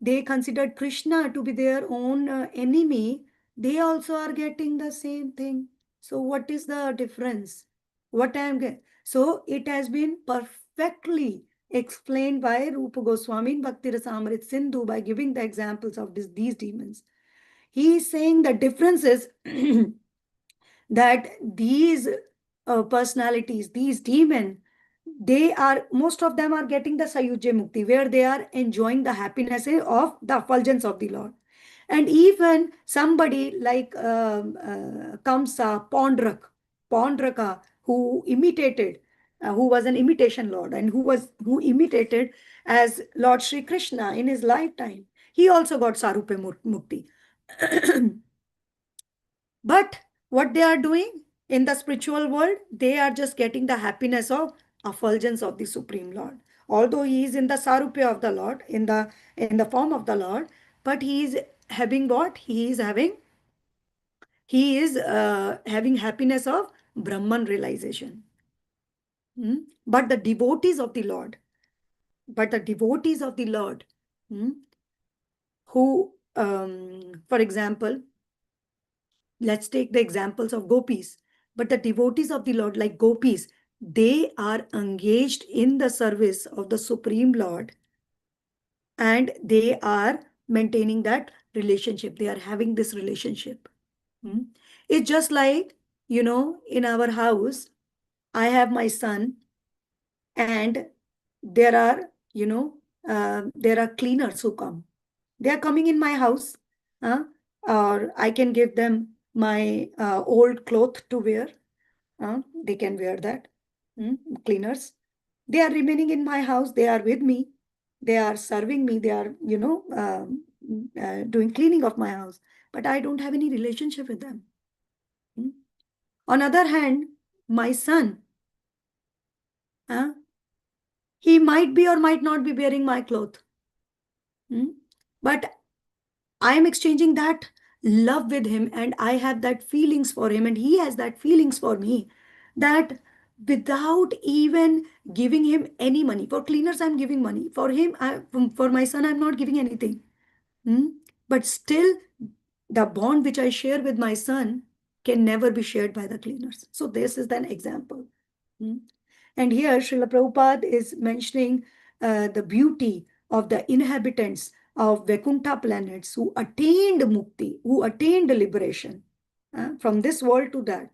they considered Krishna to be their own enemy, they also are getting the same thing. So what is the difference? What I am getting? So it has been perfectly explained by Rupa Goswami in Bhakti Rasamrit Sindhu by giving the examples of these demons. He is saying the difference is that these personalities, these demons, they are, most of them are getting the Sayujya Mukti, where they are enjoying the happiness of the effulgence of the Lord. And even somebody like Kamsa, Pondraka, who imitated, who was an imitation Lord, and who imitated as Lord Sri Krishna in his lifetime, he also got Sarupya Mukti. But what they are doing in the spiritual world, they are just getting the happiness of effulgence of the Supreme Lord. Although he is in the Sarupya of the Lord, in the form of the Lord, but he is having what? He is having happiness of Brahman realization. But the devotees of the Lord, who, for example, let's take the examples of gopis. But the devotees of the Lord, like gopis, they are engaged in the service of the Supreme Lord, and they are maintaining that relationship. They are having this relationship. It's just like, in our house, I have my son, and there are, there are cleaners who come. They are coming in my house, or I can give them my old cloth to wear. They can wear that. Cleaners. They are remaining in my house. They are with me. They are serving me. They are, doing cleaning of my house. But I don't have any relationship with them. On other hand, my son, he might be or might not be wearing my cloth. But I am exchanging that love with him, and I have that feelings for him, and he has that feelings for me, that without even giving him any money. For cleaners, I'm giving money. For him, for my son, I'm not giving anything. But still, the bond which I share with my son can never be shared by the cleaners. So this is an example. And here Srila Prabhupada is mentioning the beauty of the inhabitants of Vaikuntha planets who attained mukti, who attained liberation from this world to that.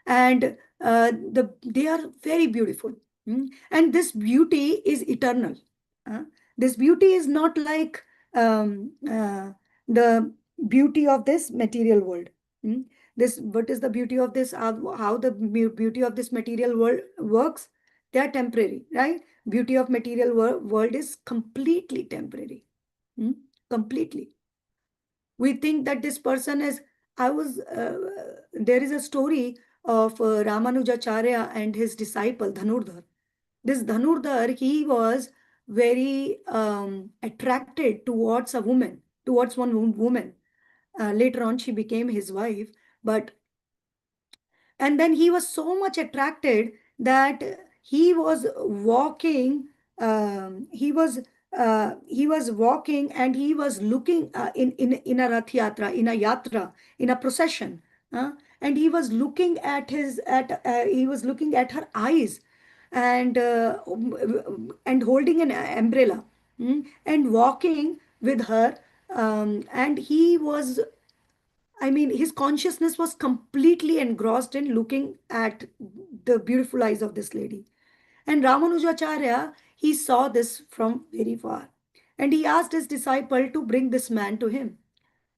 And they are very beautiful. And this beauty is eternal. This beauty is not like the beauty of this material world. What is the beauty of this? How the beauty of this material world works? They are temporary, right? Beauty of material world is completely temporary. Completely. We think that this person is. There is a story of Ramanujacharya and his disciple Dhanurdhar. This Dhanurdhar, he was very attracted towards a woman, towards one woman. Later on, she became his wife, and then he was so much attracted that he was walking. He was walking, and he was looking in a rath yatra, in a yatra, in a procession, and he was looking at he was looking at her eyes, and holding an umbrella, and walking with her, and he was, I mean, his consciousness was completely engrossed in looking at the beautiful eyes of this lady. And Ramanujacharya, he saw this from very far. And he asked his disciple to bring this man to him.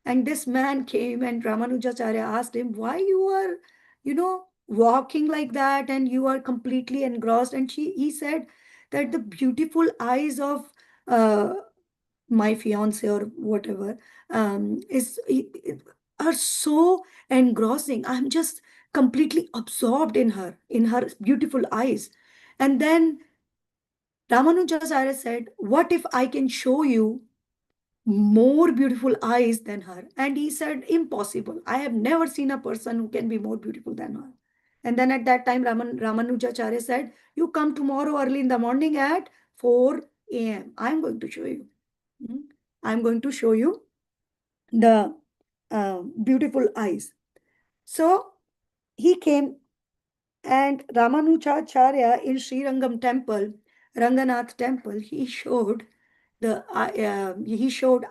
And this man came, and Ramanujacharya asked him, why you are, walking like that, and you are completely engrossed. And he said that the beautiful eyes of my fiance or whatever are so engrossing. I'm just completely absorbed in her beautiful eyes. And then Ramanujacharya said, what if I can show you more beautiful eyes than her? And he said, impossible. I have never seen a person who can be more beautiful than her. And then at that time, Ramanujacharya said, you come tomorrow early in the morning at 4 a.m. I'm going to show you. I'm going to show you the beautiful eyes. So he came, and Ramanujacharya in Sri Rangam temple, Ranganath temple, he showed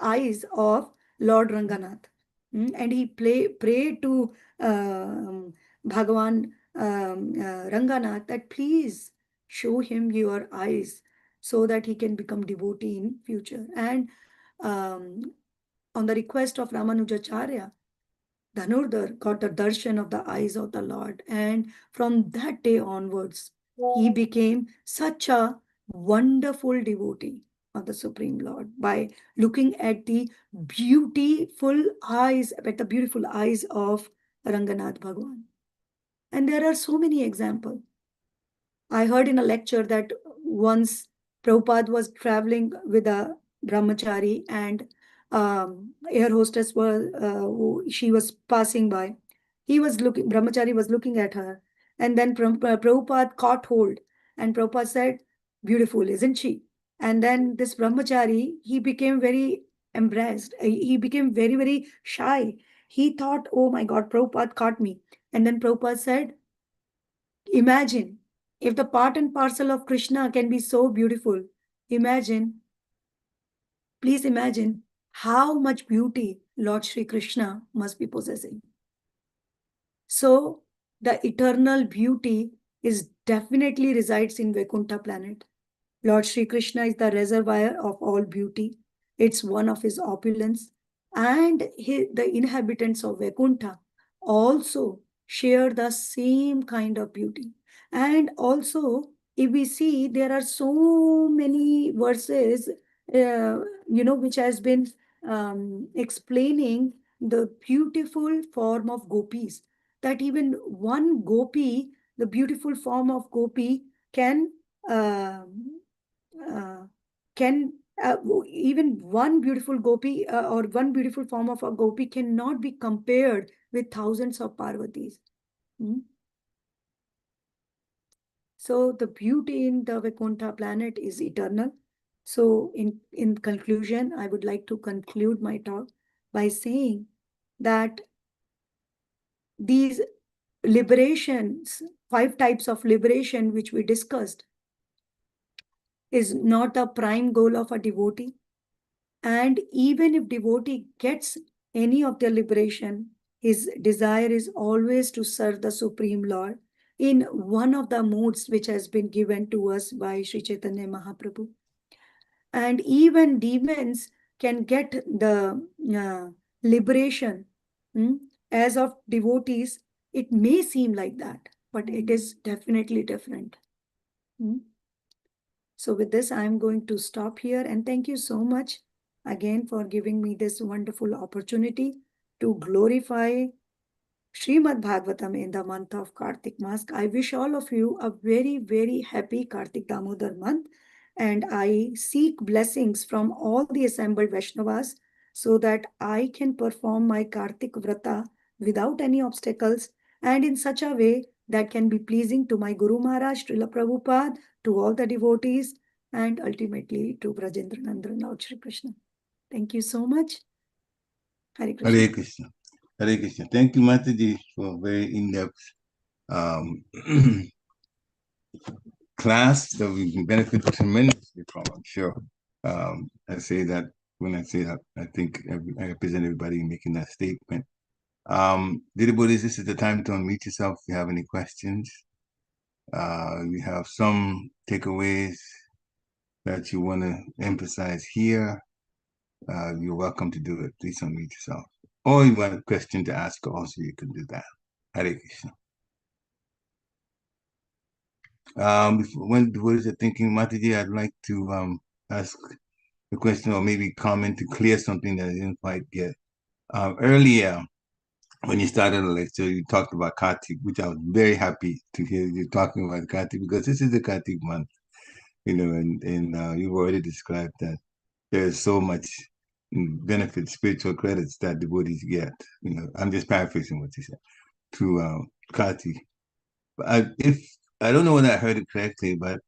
eyes of Lord Ranganath. And he prayed to Bhagavan Ranganath that please show him your eyes so that he can become devotee in future. And on the request of Ramanujacharya, Dhanurdhar got the darshan of the eyes of the Lord. And from that day onwards, he became such a wonderful devotee of the Supreme Lord by looking at the beautiful eyes of Ranganath Bhagwan. And there are so many examples. I heard in a lecture that once Prabhupada was traveling with a brahmachari, and air hostess she was passing by. Brahmachari was looking at her, and then Prabhupada caught hold, and Prabhupada said, beautiful, isn't she? And then this brahmachari, he became very embarrassed. He became very, very shy. He thought, oh my God, Prabhupada caught me. And then Prabhupada said, imagine if the part and parcel of Krishna can be so beautiful. Please imagine how much beauty Lord Shri Krishna must be possessing. So the eternal beauty is definitely resides in Vaikuntha planet. Lord Shri Krishna is the reservoir of all beauty. It's one of his opulence. And the inhabitants of Vaikuntha also share the same kind of beauty. And also, if we see, there are so many verses, which has been explaining the beautiful form of gopis, that even one gopi, the beautiful form of gopi, can Even one beautiful gopi or one beautiful form of a gopi cannot be compared with thousands of Parvatis. So the beauty in the Vaikuntha planet is eternal. So in conclusion, I would like to conclude my talk by saying that these liberations, 5 types of liberation which we discussed, is not a prime goal of a devotee. And even if devotee gets any of the liberation, his desire is always to serve the Supreme Lord in one of the modes which has been given to us by Sri Chaitanya Mahaprabhu. And even demons can get the liberation as of devotees. It may seem like that, but it is definitely different. So with this, I'm going to stop here, and thank you so much again for giving me this wonderful opportunity to glorify Srimad Bhagavatam in the month of Kartik Mask. I wish all of you a very, very happy Kartik Damodar month, and I seek blessings from all the assembled Vaishnavas so that I can perform my Kartik Vrata without any obstacles and in such a way that can be pleasing to my Guru Maharaj, Srila Prabhupada, to all the devotees, and ultimately to Brajendra Nandan Lord Shri Krishna. Thank you so much. Hare Krishna. Hare Krishna. Hare Krishna. Thank you, Mataji, for a very in-depth class that we can benefit tremendously from, I'm sure. I say that when I say that, I think I represent everybody in making that statement. Devotees, this is the time to unmute yourself if you have any questions. You have some takeaways that you want to emphasize here. You're welcome to do it. Please unmute yourself. Or you want a question to ask also, you can do that. Hare Krishna. When devotees are thinking, Mataji, I'd like to ask a question or maybe comment to clear something that I didn't quite get. Earlier, when you started the lecture, you talked about Kartik, which I was very happy to hear you talking about Kartik, because this is the Kartik month, and you've already described that there's so much benefit, spiritual credits that devotees get. I'm just paraphrasing what you said, through Kartik. I don't know whether I heard it correctly, but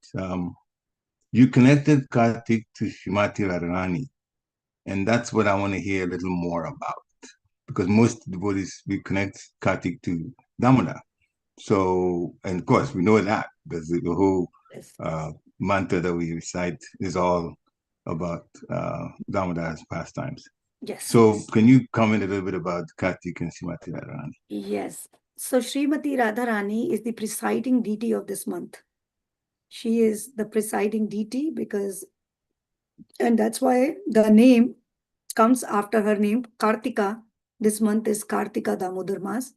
you connected Kartik to Srimati Radharani, and that's what I want to hear a little more about, because most devotees, we connect Kartik to Damodar. So, and of course, we know that, because the whole mantra that we recite is all about Damodar's pastimes. Yes. So, can you comment a little bit about Kartik and Srimati Radharani? Yes. So, Srimati Radharani is the presiding deity of this month. She is the presiding deity and that's why the name comes after her name, Kartika. This month is Kartika Damodar Mas.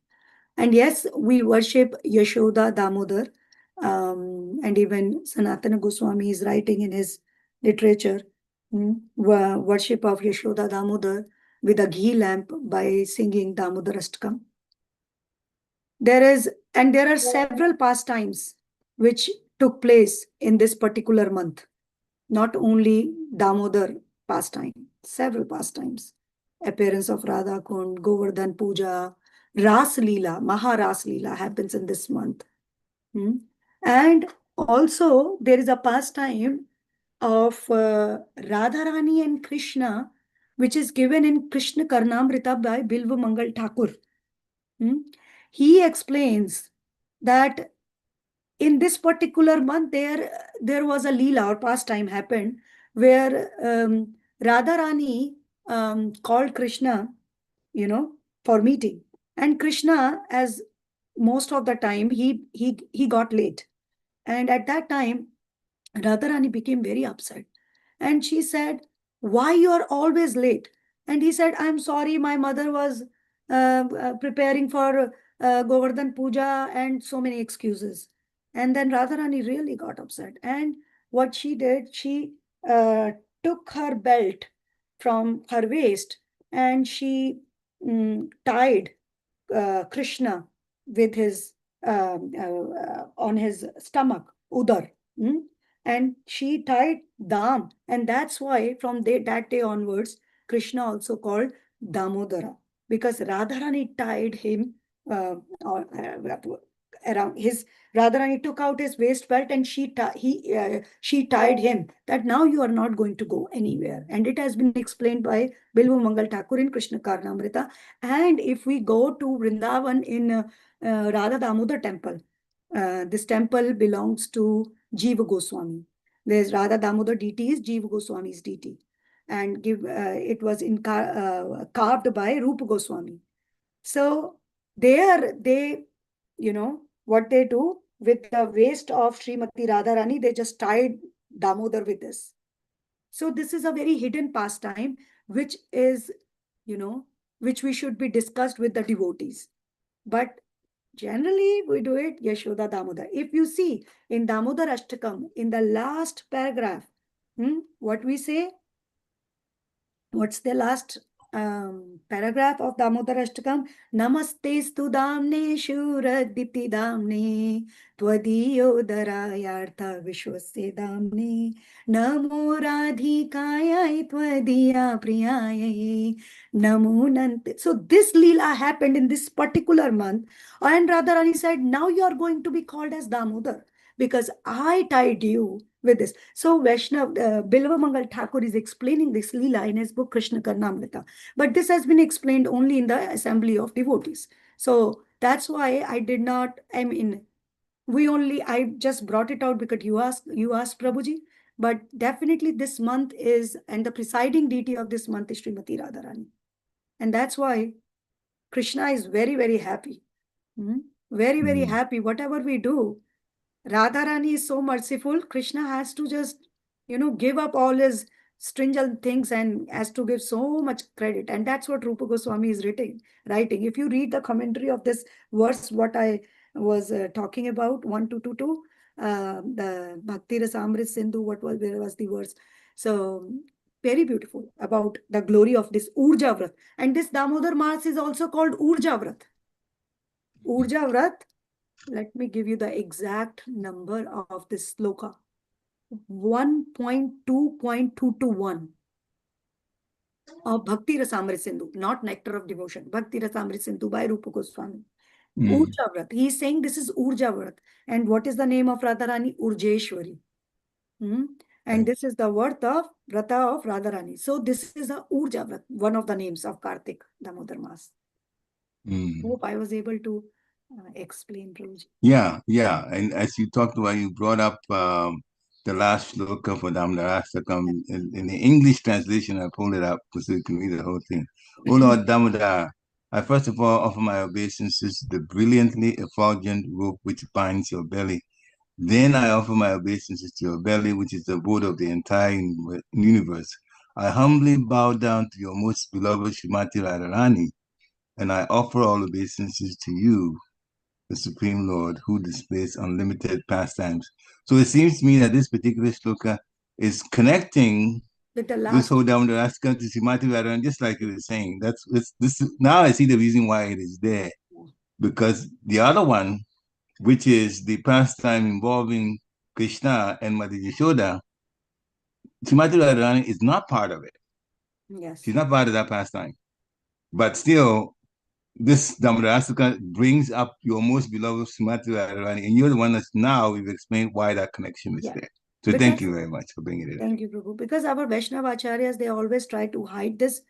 And yes, we worship Yashoda Damodar. And even Sanatana Goswami is writing in his literature, worship of Yashoda Damodar with a ghee lamp by singing Damodar Ashtakam. There are several pastimes which took place in this particular month. Not only Damodar pastime, several pastimes. Appearance of Radha Kund, Govardhan Puja, Ras Leela, Maharas Leela happens in this month. And also there is a pastime of Radharani and Krishna, which is given in Krishna Karnamrita by Bilva Mangal Thakur. He explains that in this particular month, there was a Leela or pastime happened where Radharani called Krishna, for meeting. And Krishna, as most of the time, he got late. And at that time, Radharani became very upset. And she said, "Why you are always late?" And he said, "I'm sorry, my mother was preparing for Govardhan Puja," and so many excuses. And then Radharani really got upset. And what she did, she took her belt from her waist and she tied Krishna with his on his stomach, Udar. and she tied Dam, and that's why from that day onwards, Krishna also called Damodara, because Radharani tied him or, around his. Radharani took out his waist belt and she tied him that now you are not going to go anywhere, and it has been explained by Bilva Mangal Thakur in Krishna Karnamrita. And if we go to Vrindavan in Radha Damodar temple, this temple belongs to Jiva Goswami. There's Radha Damodar deity is Jiva Goswami's deity, and it was carved by Rupa Goswami. So they, what they do with the waist of Srimati Radharani, they just tied Damodar with this. So this is a very hidden pastime, which is, which we should be discussed with the devotees. But generally, we do it Yashoda Damodar. If you see in Damodar Ashtakam, in the last paragraph, what we say? What's the last paragraph of Damodar Ashtakam? Namaste stu damne shuraditi damne tvadiyo darayartha vishwasya damne namo radhikayai tvadiya priyayai namo nante. So this Leela happened in this particular month, and Radharani said, now you are going to be called as Damodar because I tied you with this. So Vaishnav, Bilva Mangal Thakur is explaining this Leela in his book Krishna Karnamrita. But this has been explained only in the assembly of devotees. So that's why I did not, I just brought it out because you asked Prabhuji. But definitely this month is, and the presiding deity of this month is Srimati Radharani. And that's why Krishna is very, very happy. Very, very happy. Whatever we do, Radharani is so merciful. Krishna has to just, give up all his stringent things and has to give so much credit. And that's what Rupa Goswami is writing. If you read the commentary of this verse, what I was talking about, 1222, the Bhakti Rasamrit Sindhu, where was the verse? So very beautiful about the glory of this Urja Vrat. And this Damodar Mas is also called Urja Vrat. Urja Vrat. Let me give you the exact number of this sloka. 1.2.221 of Bhakti Rasamrit Sindhu, not Nectar of Devotion. Bhakti Rasamrit Sindhu by Rupa Goswami. Urja Vrat. He is saying this is Urja Vrat. And what is the name of Radharani? Urjeshwari. And this is the Vrata of Radharani. So this is a Urja Vrat, one of the names of Kartik Damodar Mas. Hope I was able to explain, Prabhuji. Yeah. And as you talked about, you brought up the last shloka for Damodar Ashtakam. In the English translation, I pulled it up so you can read the whole thing. O Lord Damodar, I first of all offer my obeisances to the brilliantly effulgent rope which binds your belly. Then I offer my obeisances to your belly, which is the abode of the entire universe. I humbly bow down to your most beloved Srimati Radharani, and I offer all obeisances to you, the Supreme Lord, who displays unlimited pastimes. So it seems to me that this particular shloka is connecting this whole Damodar Ashtakam to Srimati Radharani, just like you were saying. Now I see the reason why it is there, because the other one, which is the pastime involving Krishna and Mother Yashoda, Srimati Radharani is not part of it. Yes. She's not part of that pastime. But still, this Damodar Ashtakam brings up your most beloved Srimati Radharani, and you're the one that's now we've explained why that connection is there. So thank you very much for bringing it up. Thank you, Prabhu. Because our Vaishnava Acharyas, they always try to hide this,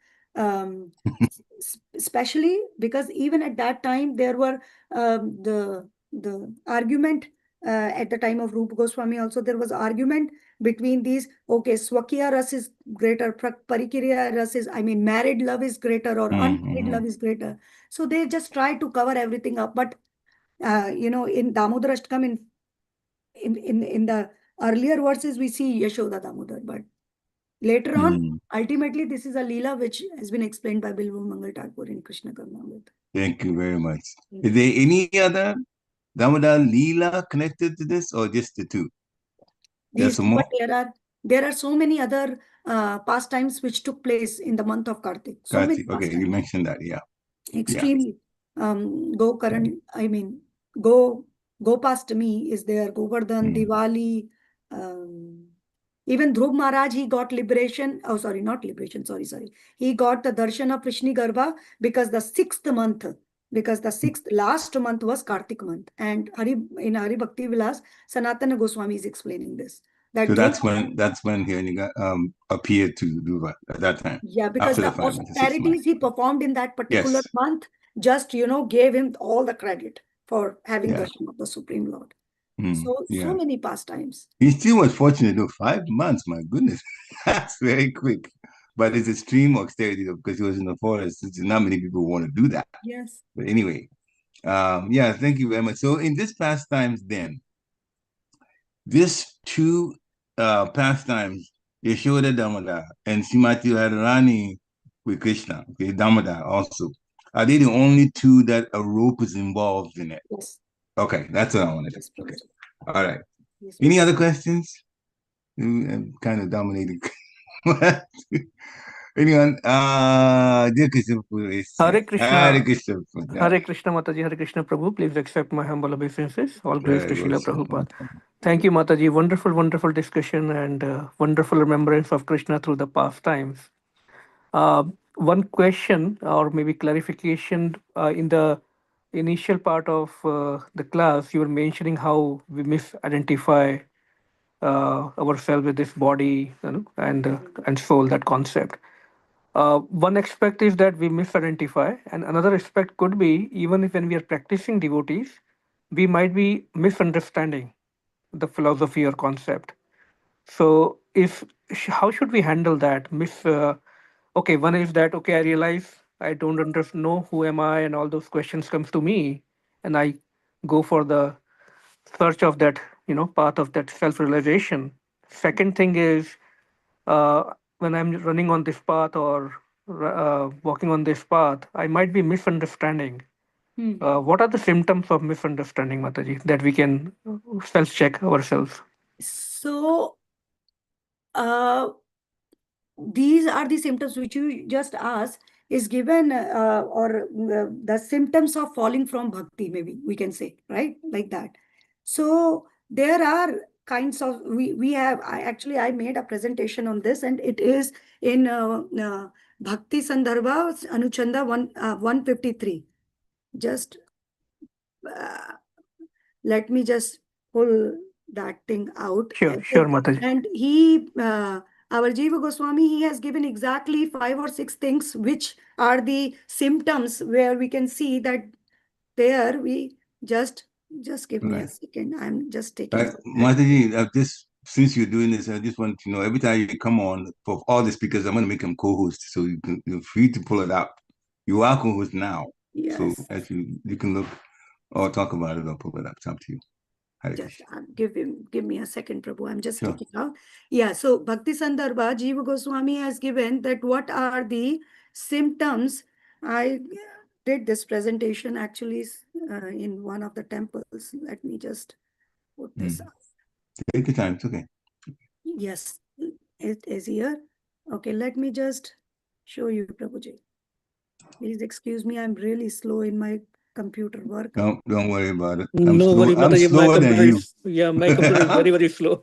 especially because even at that time, there were the argument at the time of Rupa Goswami also, there was argument between these, okay, Swakiya Ras is greater, Parikiriya Ras is, married love is greater or unmarried love is greater. So they just try to cover everything up. But, in Damodar Ashtakam, in the earlier verses, we see Yashoda Damodar, but later on, ultimately, this is a Leela which has been explained by Bilva Mangal Thakur in Krishna Karnamrita. Thank you very much. Is there any other Damodar Leela connected to this, or just the two? These two, but there are so many other pastimes which took place in the month of Kartik. So many pastimes. You mentioned that, yeah. Extremely. Go Past Me is there, Govardhan, Diwali, even Dhruv Maharaj, he got liberation. Oh, sorry, not liberation. Sorry. He got the darshan of Vrishni Garbha because the sixth last month was Kartik month. And in Hari Bhakti Vilas, Sanatana Goswami is explaining this. So that's when he got appeared to do that at that time. Yeah, because after the 5 months, austerities he performed in that particular month just, gave him all the credit for having darshan of the Supreme Lord. So many pastimes. He still was fortunate though. 5 months, my goodness. That's very quick. But it's extreme austerity though, because he was in the forest. Not many people want to do that. Yes. But anyway, thank you very much. So in this pastimes then, this two pastimes, Yashoda Damodar and Srimati Radharani with Krishna, okay, Damodar also, are they the only two that a rope is involved in it? Yes. Okay, that's what I wanted. Yes, okay. All right. Yes, any other questions? I'm kind of dominating. Anyone? Dear Krishna, Hare Krishna. Hare Krishna. Hare Krishna, Mataji. Hare Krishna, Prabhu. Please accept my humble obeisances. All praise to Srila Prabhupada. Thank you, Mataji. Wonderful, wonderful discussion and wonderful remembrance of Krishna through the pastimes. One question or maybe clarification in the initial part of the class, you were mentioning how we misidentify ourselves with this body, and soul, that concept. One aspect is that we misidentify, and another aspect could be even if when we are practicing devotees, we might be misunderstanding the philosophy or concept. So, how should we handle that? Okay, one is that okay, I realize I don't know who am I, and all those questions comes to me, and I go for the search of that path of that self-realization. Second thing is when I'm running on this path or walking on this path, I might be misunderstanding. What are the symptoms of misunderstanding, Mataji, that we can self-check ourselves? So, these are the symptoms which you just asked is given the symptoms of falling from bhakti, maybe we can say, right? Like that. So there are kinds of, I made a presentation on this, and it is in Bhakti Sandarbha Anuchanda 153. Just let me just pull that thing out. Sure, Mataji. And our Jiva Goswami, he has given exactly 5 or 6 things which are the symptoms where we can see that there we just give me a second. I'm just taking. Mataji, since you're doing this, I just want to know every time you come on for all the speakers, I'm going to make them co-host, so you're free to pull it up. You are co-host now, so actually you can look or talk about it or pull it up. It's up to you. Just give me a second, Prabhu. I'm just taking out. Yeah, so Bhakti Sandarbha, Jiva Goswami has given that what are the symptoms. I did this presentation actually in one of the temples. Let me just put this up. Take your time, it's okay. Yes, it is here. Okay, let me just show you, Prabhuji. Please excuse me, I'm really slow in my computer work. Don't worry about it. I'm slower than you. Yeah, my computer is very, very slow.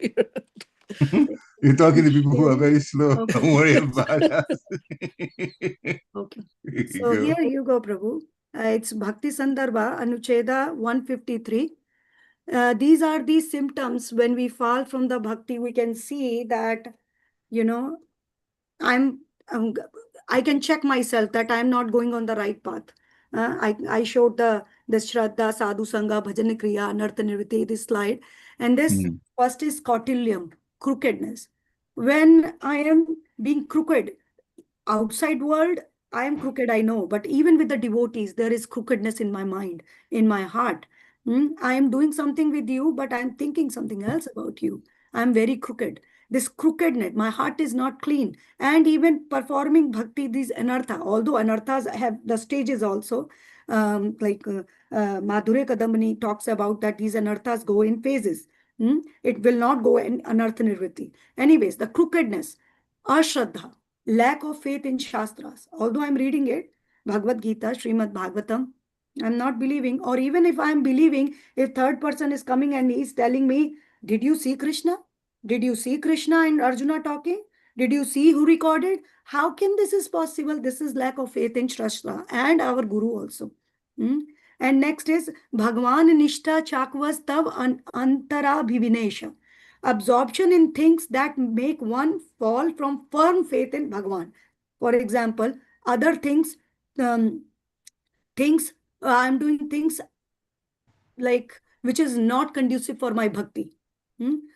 You're talking to people who are very slow. Okay. Don't worry about it. Okay. So here you go, Prabhu. It's Bhakti Sandarbha, Anucheda 153. These are the symptoms when we fall from the bhakti. We can see that, I can check myself that I'm not going on the right path. I showed the Shraddha, Sadhu Sangha, Bhajan Kriya, Anartha Nivritti, this slide. And this first is Kautilya, crookedness. When I am being crooked, outside world, I am crooked, I know. But even with the devotees, there is crookedness in my mind, in my heart. I am doing something with you, but I'm thinking something else about you. I'm very crooked. This crookedness, my heart is not clean. And even performing bhakti, these anartha, although anarthas have the stages also, like Madhurya Kadambini talks about that these anarthas go in phases. It will not go in anartha nirvritti. Anyways, the crookedness, ashraddha, lack of faith in Shastras. Although I'm reading it, Bhagavad Gita, Srimad Bhagavatam, I'm not believing. Or even if I'm believing, if third person is coming and he's telling me, did you see Krishna? Did you see Krishna and Arjuna talking? Did you see who recorded? How can this is possible? This is lack of faith in Shastra and our Guru also. And next is Bhagwan Nishtha Chakvas Tav Antara Bhivinesha. Absorption in things that make one fall from firm faith in Bhagwan. For example, other things, I'm doing things like which is not conducive for my bhakti.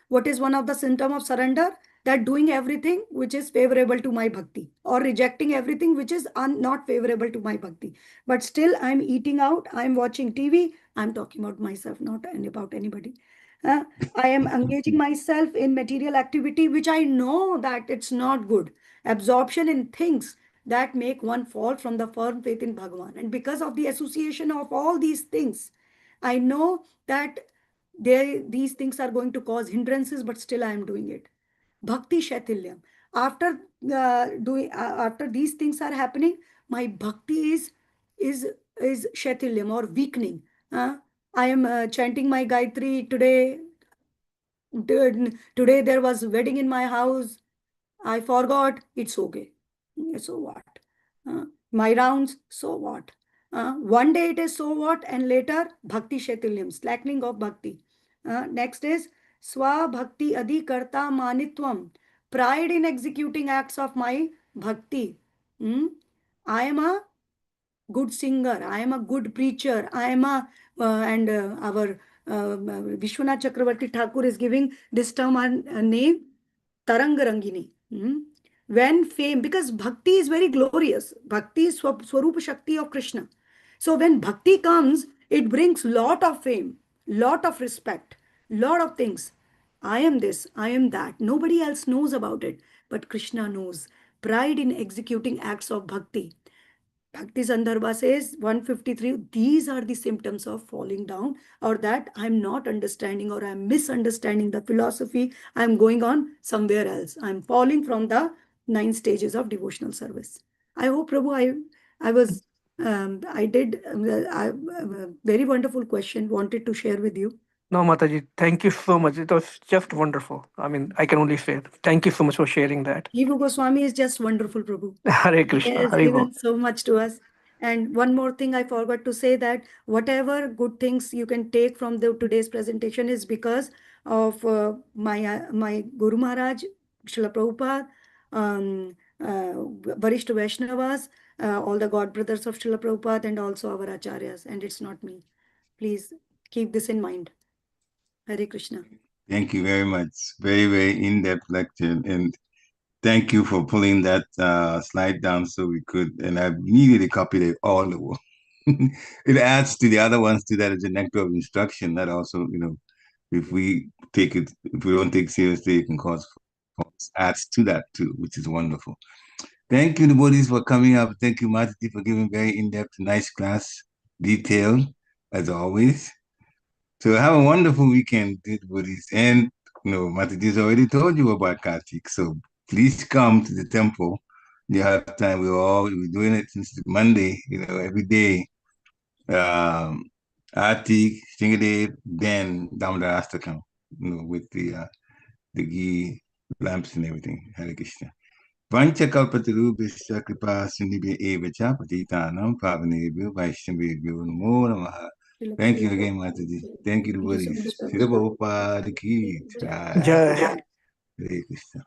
What is one of the symptom of surrender? That doing everything which is favorable to my bhakti, or rejecting everything which is not favorable to my bhakti. But still I'm eating out, I'm watching TV, I'm talking about myself, not about anybody. I am engaging myself in material activity which I know that it's not good. Absorption in things that make one fall from the firm faith in Bhagavan. And because of the association of all these things, I know that these things are going to cause hindrances, but still I am doing it. Bhakti Shaitilyam. After after these things are happening, my bhakti is Shaitilyam or weakening. I am chanting my Gayatri today. Today there was wedding in my house. I forgot. It's okay. So what? My rounds. So what? One day it is so what, and later bhakti shaitilyam, slackening of bhakti. Next is swa bhakti adhikarta manitvam, pride in executing acts of my bhakti. I am a good singer, I am a good preacher, I am a and our Vishwanath Chakravarti Thakur is giving this term a name, Tarangarangini. When fame, because bhakti is very glorious, bhakti is Swarupa Shakti of Krishna. So when bhakti comes, it brings lot of fame, lot of respect, lot of things. I am this, I am that. Nobody else knows about it, but Krishna knows. Pride in executing acts of bhakti. Bhakti Sandarbha says 153, these are the symptoms of falling down, or that I'm not understanding or I'm misunderstanding the philosophy. I'm going on somewhere else. I'm falling from the 9 stages of devotional service. I hope, Prabhu, I did a very wonderful question, wanted to share with you. No, Mataji, thank you so much. It was just wonderful. I mean, I can only say it. Thank you so much for sharing that. Jiva Goswami is just wonderful, Prabhu. Hare Krishna. He has Hare given Bol. so much to us. And one more thing I forgot to say, that whatever good things you can take from today's presentation is because of my Guru Maharaj, Srila Prabhupada, Varishta Vaishnavas, all the God brothers of Srila Prabhupada, and also our Acharyas. And it's not me. Please keep this in mind. Hare Krishna. Thank you very much. Very, very in-depth lecture. And thank you for pulling that slide down so we could, and I immediately copied it all the way. It adds to the other ones to that as a nectar of instruction. That also, if we don't take it seriously, it can cause adds to that too, which is wonderful. Thank you, devotees, for coming up. Thank you, Madhavi, for giving very in-depth, nice class, detailed, as always. So have a wonderful weekend, devotees. And, Madhavi's already told you about Kartik. So please come to the temple. You have time. We're doing it since Monday, every day. Kartik, Shingadev, then Damodar Astakam, with the ghee lamps and everything. Hare Krishna. Vanchakalpatarubhishya kripa sindhibhya evacha patitanam pavanebhyo vaishnavebhyo namo namaha. Thank you again, Mataji. Thank you, devotees. Srila Prabhupada ki jai. Jai. Hare Krishna.